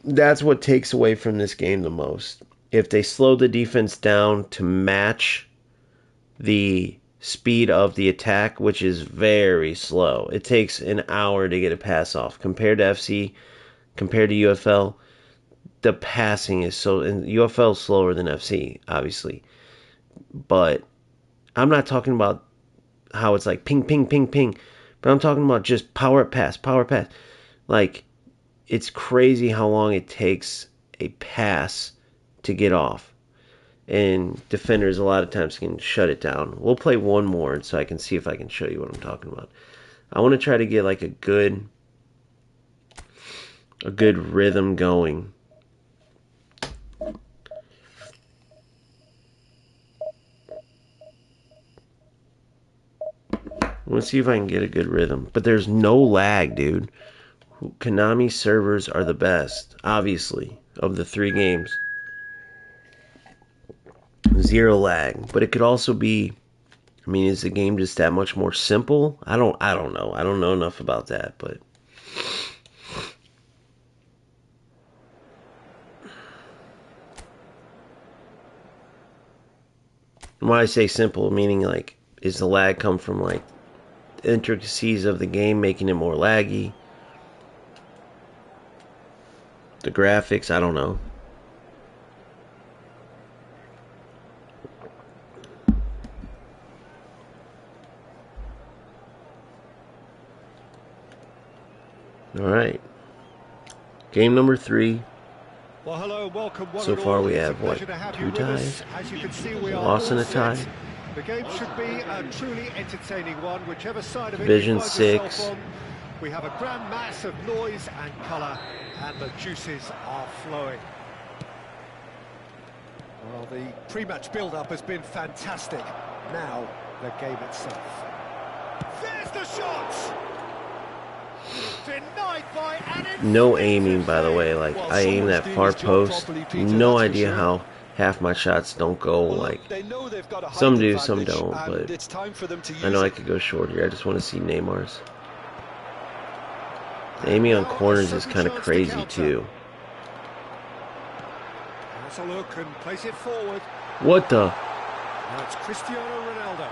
That's what takes away from this game the most. If they slow the defense down to match the speed of the attack, which is very slow. It takes an hour to get a pass off. Compared to FC, compared to UFL, the passing is so... And UFL is slower than FC, obviously. But I'm not talking about how it's like ping, ping, ping, ping. But I'm talking about just power pass, power pass. Like, it's crazy how long it takes a pass to get off. And defenders a lot of times can shut it down. We'll play one more so I can see if I can show you what I'm talking about. I want to try to get like a good rhythm going. Let's see if I can get a good rhythm. But there's no lag, dude. Konami servers are the best, obviously, of the 3 games. Zero lag. But it could also be, I mean, is the game just that much more simple? I don't know. I don't know enough about that, but when I say simple, meaning like, is the lag come from like the intricacies of the game making it more laggy? The graphics, I don't know. Alright. Game number 3. Well, hello, welcome one So and far all. we It's a have, what, pleasure to have 2 you with ties? us. As you can see, we are Loss and all a tie. set. The game should be a truly entertaining one, whichever side of Division it you find 6. yourself on. We have a grand mass of noise and colour, and the juices are flowing. Well, the pre-match build-up has been fantastic. Now, the game itself. There's the shot! Denied by an No aiming, by the way. Like, Well, I aim someone's that doing far his job post. properly, Peter, No that's for idea sure. how half my shots don't go. Well, look, Like, they know they've got a height some do, some advantage, don't. and But it's time for them to use I know I it. could go short here. I just want to see Neymar's. The aiming on corners is kind of crazy too. Has a look and plays it forward. What the? Now it's Cristiano Ronaldo.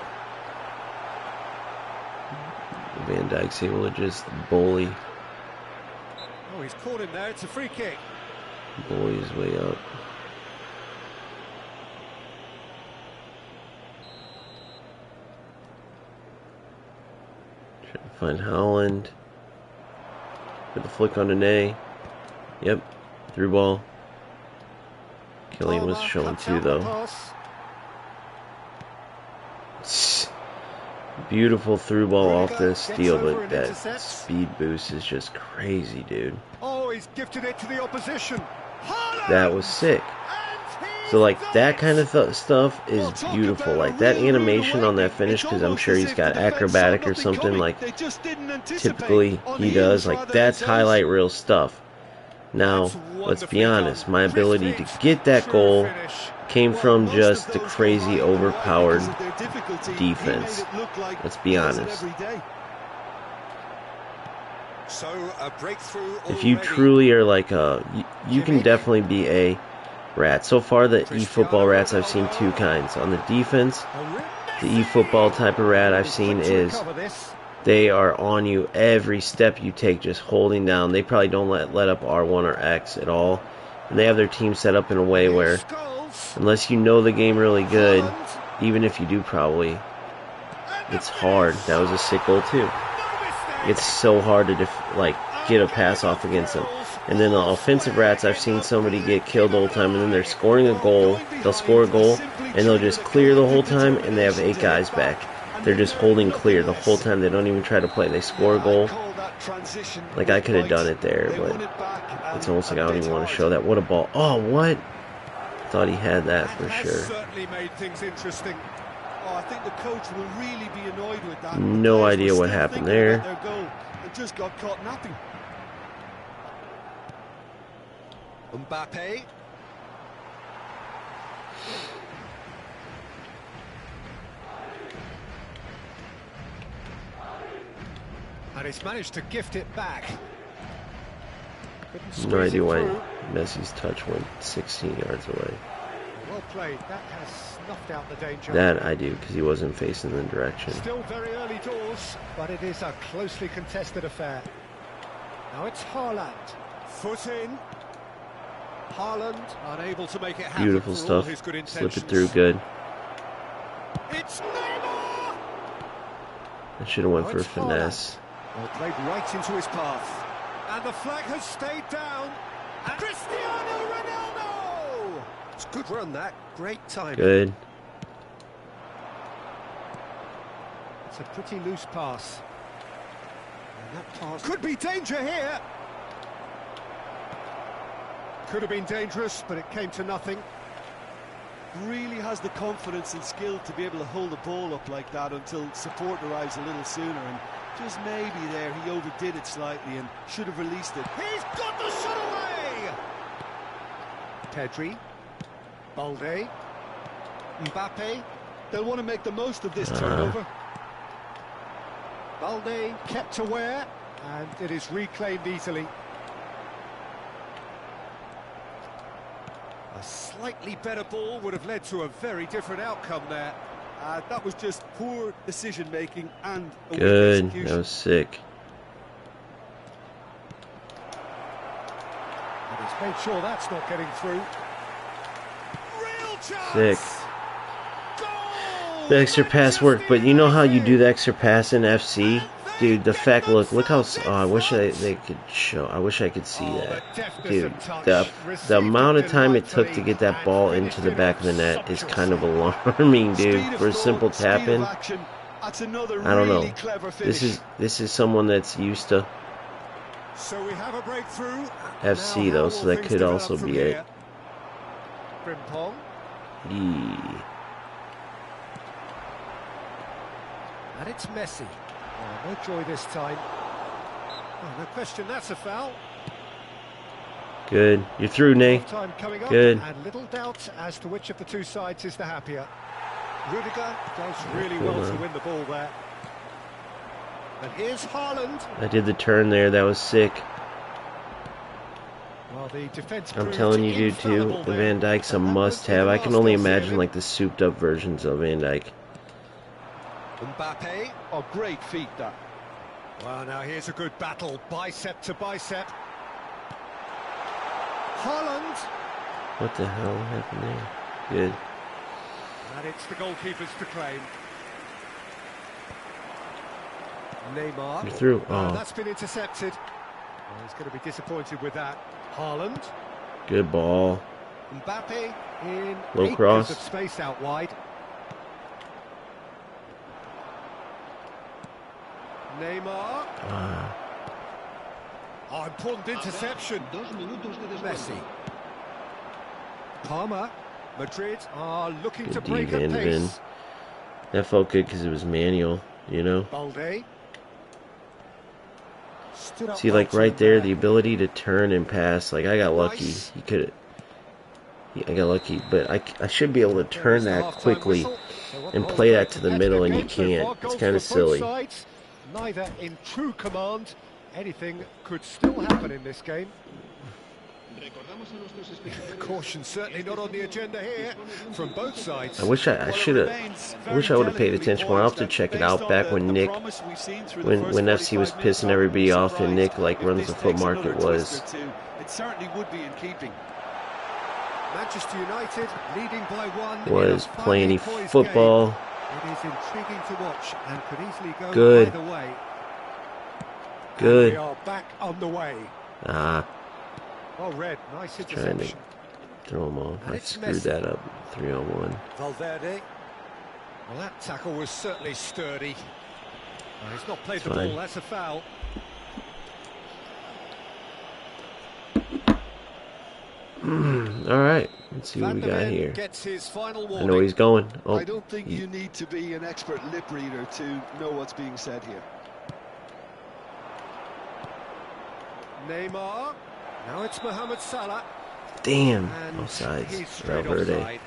Van Dijk's able to just bully Oh, he's caught him there. It's a free kick. his way up. Trying to find Holland. With the flick on Nene. Yep, through ball. Killian was shown too, though. Beautiful through ball off the steal, but that speed boost is just crazy, dude. Oh, he's gifted it to the opposition. That was sick. So, like, that kind of stuff is beautiful. Like, that animation on that finish, because I'm sure he's got acrobatic or something, like, typically he does. Like, that's highlight reel stuff. Now, let's be honest, my ability to get that goal came from just the crazy overpowered defense. Let's be honest. If you truly are like you can definitely be a rat. So far, the eFootball rats, I've seen two kinds. On the defense, the eFootball type of rat I've seen is they are on you every step you take, just holding down. They probably don't let up R1 or X at all. And they have their team set up in a way where, unless you know the game really good, even if you do probably, it's hard. That was a sick goal too. It's so hard to get a pass off against them. And then the offensive rats, I've seen somebody get killed the whole time, and then they're scoring a goal. They'll score a goal, and they'll just clear the whole time, and they have 8 guys back. They're just holding clear the whole time. They don't even try to play. They score a goal. Like, I could have done it there, but it's almost like I don't even want to show that. What a ball. Oh, what? Thought he had that for sure. Certainly made things interesting. Oh, I think the coach will really be annoyed with that. No idea what happened there. And just got caught napping. Mbappe. And he's managed to gift it back. No idea why Messi's touch went 16 yards away. Well played. That has snuffed out the danger. That I do, because he wasn't facing the direction. Still very early doors, but it is a closely contested affair. Now it's Haaland. Foot in. Haaland unable to make it happen. Beautiful for all stuff. his good Slip it through good. It's Neymar! I should have went for a finesse. Well, played right into his path. And the flag has stayed down. And Cristiano Ronaldo! It's a good run, that. Great time. Good. It's a pretty loose pass. And that pass could be danger here. Could have been dangerous, but it came to nothing. Really has the confidence and skill to be able to hold the ball up like that until support arrives a little sooner. And just maybe there he overdid it slightly and should have released it. He's got the shot away! Pedri. Balde. Mbappe. They'll want to make the most of this turnover. Balde kept aware, and it is reclaimed easily. A slightly better ball would have led to a very different outcome there. That was just poor decision-making and a Good. weak execution. That was sick. And he's made sure that's not getting through. Real chance! Sick. Goal! The extra pass worked, but you know how you do the extra pass in FC? Dude, the fact, look how, I wish they could show, I wish I could see that. Dude, the amount of time it took to get that ball into the back of the net is kind of alarming, dude, for a simple tap-in. I don't know. This is someone that's used to So we have a breakthrough. FC, though, so that could also be it. Frimpong. Yee. And it's Messi. Oh, no joy this time. Oh, no question, that's a foul. Good. You're through, Nate. Time coming up, Good. and little doubt as to which of the two sides is the happier. Rudiger does really well to win the ball there. And here's Haaland. I did the turn there. That was sick. Well, the defense I'm proved telling you, dude, too. infallible The there. Van Dijk's a And that won't be must-have. the I can last only they'll see of imagine him. like the souped-up versions of Van Dijk. Mbappe. Oh, great feat, that. Well, now here's a good battle, bicep to bicep. Haaland. What the hell happened there? Good. And it's the goalkeepers to claim. Neymar. You're through. Oh, That's been intercepted. Well, he's going to be disappointed with that. Haaland. good ball. Mbappe in Low 8 cross. meters of space out wide. Neymar. Ah, Oh, important interception. Messi. Palmer. Madrid are looking to good break D, at Van de Ven. pace. That felt good because it was manual, you know? Balde. Stood up See, well like to right him there, the ability to turn and pass. Like, I got lucky. Rice. He could have. Yeah, I got lucky, but I should be able to turn There's the that half-time quickly whistle. So what and the play whole that to the competitive middle, and you game so far, can't. It's goals kind of for both silly. sides, neither in true command. Anything could still happen in this game. Caution certainly not on the agenda here from both sides. I wish I should have. I wish I would have paid attention. We'll have to check it out. Back when Nick, when FC was pissing everybody off, and Nick like runs the foot market was. It certainly would be in keeping. Manchester United leading by 1 Was in a playing finely poised football. game. It is intriguing to watch and could easily go Good. either way. Good. And we are back on the way. Ah, Well read, nice trying to interception. throw him off. And I it's screwed Messi. that up. 3-on-1. Valverde. Well, that tackle was certainly sturdy. He's not played the Fine. ball, that's a foul. All right, let's see what Van we der got Ven here. gets his final I warning. know he's going. Oh, I don't think you need to be an expert lip reader to know what's being said here. Neymar. Now it's Mohamed Salah. damn. And Offsides. he's straight Valverde. offside.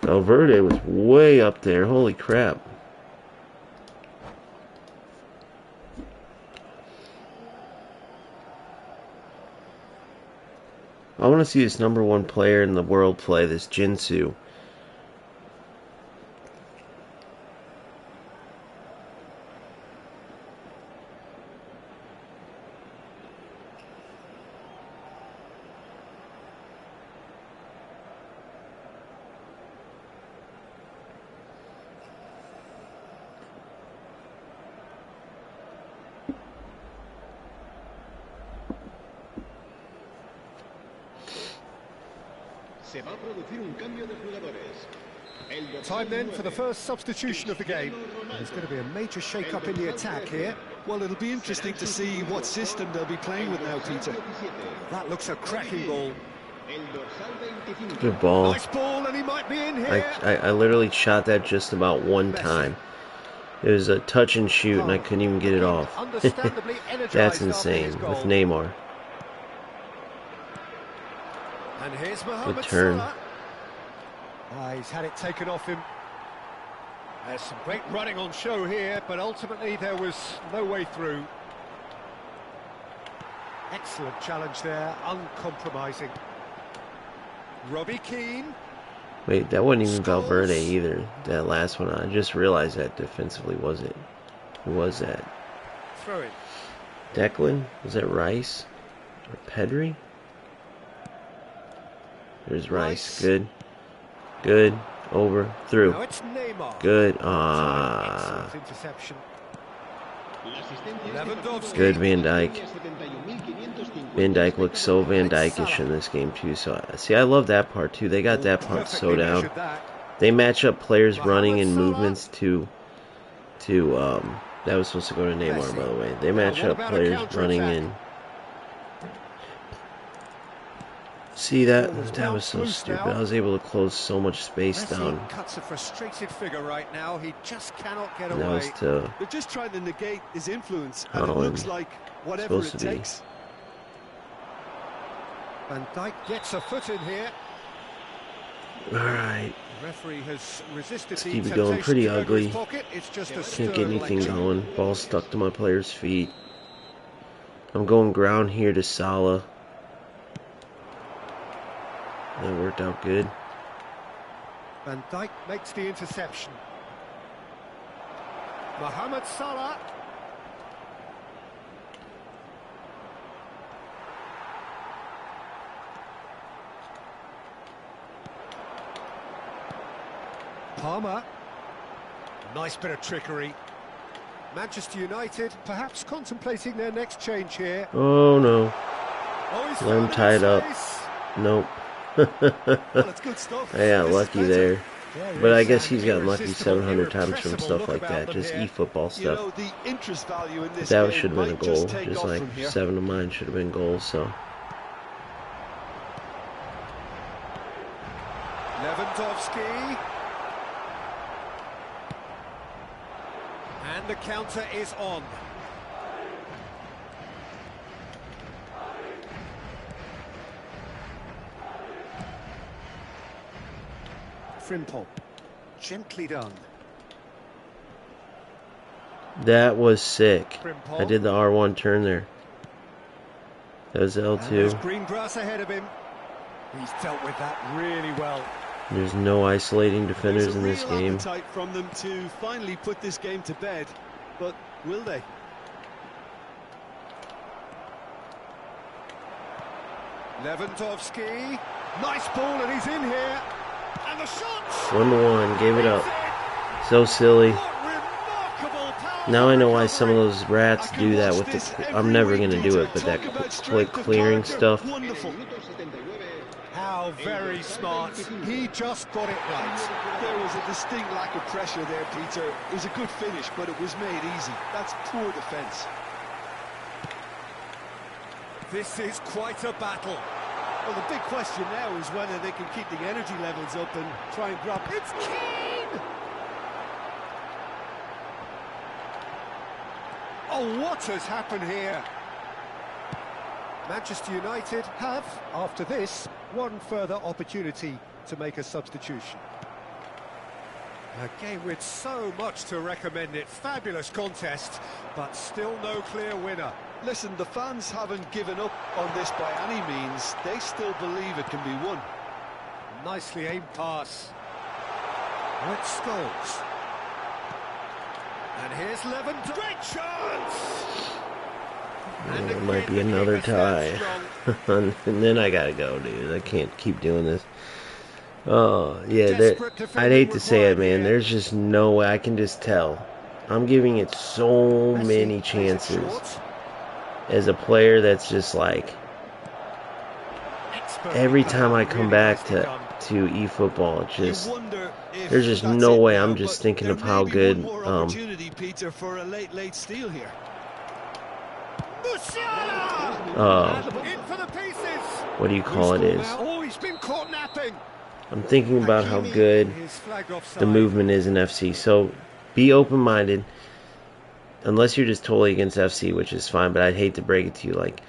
Valverde was way up there. Holy crap. I want to see this #1 player in the world play, this Jinsu. Time then for the first substitution of the game. There's going to be a major shake-up in the attack here. Well, it'll be interesting to see what system they'll be playing with now, Peter. That looks a cracking ball. Good ball. Nice ball, and he might be in here. I literally shot that just about one time. It was a touch and shoot, and I couldn't even get it off. Understandably energized That's after insane his goal. with Neymar. And here's Mohamed turn. Salah. He's had it taken off him. There's some great running on show here, but ultimately there was no way through. Excellent challenge there, uncompromising. Robbie Keane. Wait, that wasn't even Scholes. Valverde either. That last one, I just realized that defensively wasn't. Who was that? Throw it. Declan? Was that Rice? Or Pedri? There's Rice. Good. Good. Over. Through. Now it's Neymar. Good. Excellent interception. Lewandowski. Good Van Dijk. Van Dijk looks so Van Dykish in this game too. So see, I love that part too. They got that part so Perfectly down. measured that. They match up players running and Mohamed Salah. movements to that was supposed to go to Neymar, Messi. by the way. They match what up about a players running counter-attack? in. See that? Ball was That was so bounced stupid. now. I was able to close so much space Messi down. cuts a frustrated figure right now. He just cannot get And that away. was to They're just trying to negate his influence, and it Haaland. looks like whatever Supposed it to be. takes. Van Dijk gets a foot in here. alright. The referee has resisted the keep it going. temptation Pretty to go to his ugly. pocket. It's just a Can't stern get anything lecture. going. Ball stuck to my player's feet. I'm going ground here to Salah. That worked out good. Van Dijk makes the interception. Mohamed Salah. Palmer. Nice bit of trickery. Manchester United perhaps contemplating their next change here. Oh no. Oh, he's Let him found tie it up. space. Nope. Well, it's good stuff. I got This is lucky better. there. Yeah, But I yes, guess an he's gotten lucky irresistible, 700 times from irrepressible stuff look like about that. them Just here. e-football You stuff. know, the interest value in this That game should have been a might goal. just take Just off like from here. 7 of mine should have been goals. So Lewandowski. And the counter is on. Frimpong. Gently done. that was sick. Frimpong. I did the R1 turn there. That was And there's L2. green grass ahead of him. He's dealt with that really well. There's no isolating There's defenders a in this real game. appetite from them to finally put this game to bed, but will they? Lewandowski. Nice ball and he's in here. And the shot. 1-1. Gave it up. So silly. What remarkable power Now I know why recovery. some of those rats I can do that watch with this the. every I'm never week, gonna do Peter. it, but that Talk about quick strength of clearing character. stuff. Wonderful. How very smart. He just got it right. There was a distinct lack of pressure there, Peter. It was a good finish, but it was made easy. That's poor defence. This is quite a battle. Well, the big question now is whether they can keep the energy levels up and try and grab. It's Keane! Oh, what has happened here? Manchester United have, after this, one further opportunity to make a substitution. A game with so much to recommend it. Fabulous contest, but still no clear winner. Listen, the fans haven't given up on this by any means. They still believe it can be won. Nicely aimed pass. With Scholes. And here's Lewandowski. Great chance! And It might be again, the another keeper stands tie. strong. And then I gotta go, dude. I can't keep doing this. Oh, yeah. Desperate I'd defending hate to say it, required man. here. There's just no way. I can just tell. I'm giving it so Messi many plays it chances. short. As a player that's just like, Expertly every played, time I really come back nicely done. to eFootball, it's just, You wonder if there's just that's no it way. now, I'm just but thinking there of may how be good, one more opportunity, Peter, for a late steal here. Musiala! Oh. In for the pieces. what do you call it is. Oh, he's been caught napping. I'm thinking about how Hakimi good is flagged offside. the movement is in FC. So be open-minded. Unless you're just totally against FC, which is fine, but I'd hate to break it to you. Like,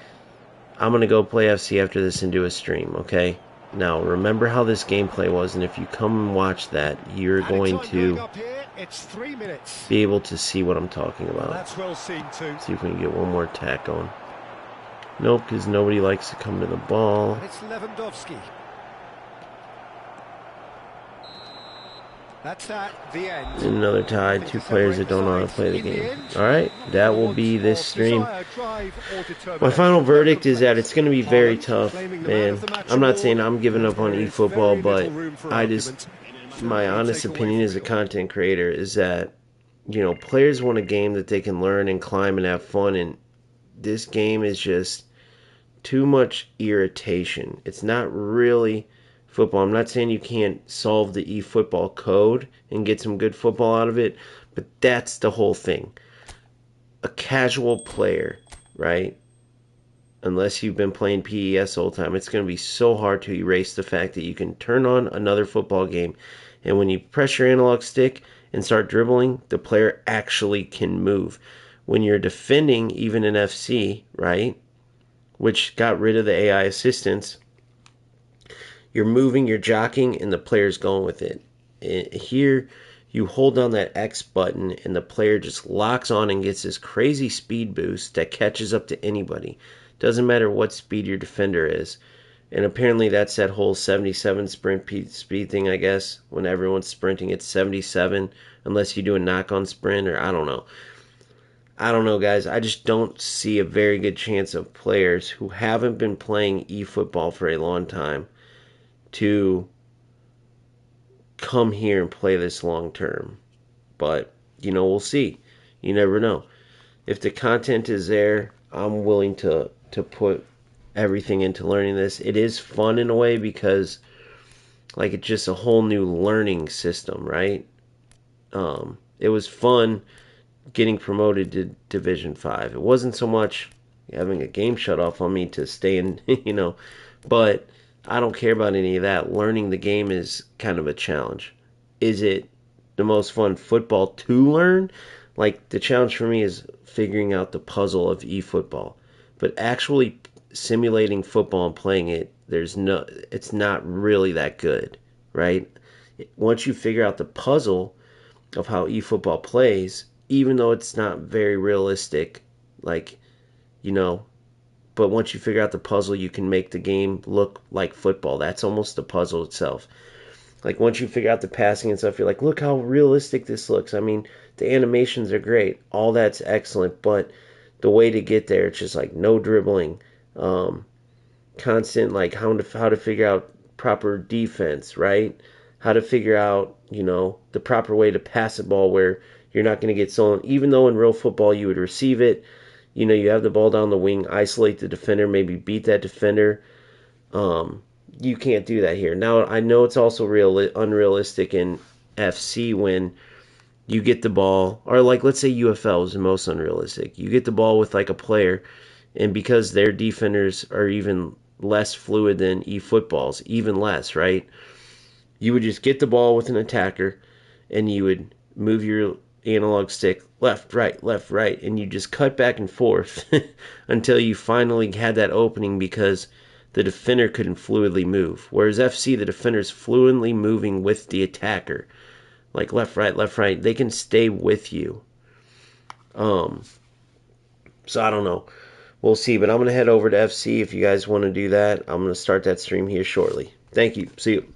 I'm going to go play FC after this and do a stream, okay? Now, remember how this gameplay was, and if you come and watch that, you're Added going time going to up here. It's 3 minutes. be able to see what I'm talking about. That's well seen too. See if we can get one more attack going. Nope, because nobody likes to come to the ball. And it's Lewandowski. That's that, the end. And another tie. Two players that don't know how to play the game. Alright, that will be this stream. My final verdict is that it's going to be very tough, man. I'm not saying I'm giving up on eFootball, but I just, my honest opinion as a content creator is that, you know, players want a game that they can learn and climb and have fun, and this game is just too much irritation. It's not really football. I'm not saying you can't solve the eFootball code and get some good football out of it, but that's the whole thing. A casual player, right? Unless you've been playing PES all the time, it's going to be so hard to erase the fact that you can turn on another football game, and when you press your analog stick and start dribbling, the player actually can move. When you're defending, even in FC, right, which got rid of the AI assistance, you're moving, you're jockeying, and the player's going with it. Here, you hold down that X button and the player just locks on and gets this crazy speed boost that catches up to anybody. Doesn't matter what speed your defender is. And apparently that's that whole 77 sprint speed thing, I guess. When everyone's sprinting, it's 77, unless you do a knock-on sprint, or I don't know. I don't know, guys. I just don't see a very good chance of players who haven't been playing eFootball for a long time to come here and play this long term. But, we'll see. You never know. If the content is there, I'm willing to put everything into learning this. It is fun in a way because, like, it's just a whole new learning system, right? It was fun getting promoted to Division 5. It wasn't so much having a game shut off on me to stay in, but I don't care about any of that. Learning the game is kind of a challenge. Is it the most fun football to learn? Like, the challenge for me is figuring out the puzzle of eFootball. But actually simulating football and playing it, it's not really that good, right? Once you figure out the puzzle of how eFootball plays, even though it's not very realistic, like, but once you figure out the puzzle, you can make the game look like football. That's almost the puzzle itself. Like, once you figure out the passing and stuff, you're like, look how realistic this looks. I mean, the animations are great. All that's excellent, but the way to get there, it's just like no dribbling, constant, like, how to figure out proper defense, right? How to figure out, the proper way to pass the ball where you're not going to get stolen. Even though in real football you would receive it, you have the ball down the wing, isolate the defender, maybe beat that defender. You can't do that here. Now, I know it's also unrealistic in FC when you get the ball, or like, let's say UFL is the most unrealistic. You get the ball with like a player, and because their defenders are even less fluid than eFootball's, even less, right? You would just get the ball with an attacker, and you would move your analog stick left, right, and you just cut back and forth until you finally had that opening because the defender couldn't fluidly move. Whereas FC, the defender's fluidly moving with the attacker. Like left, right. They can stay with you. So I don't know. We'll see. But I'm going to head over to FC if you guys want to do that. I'm going to start that stream here shortly. Thank you. See you.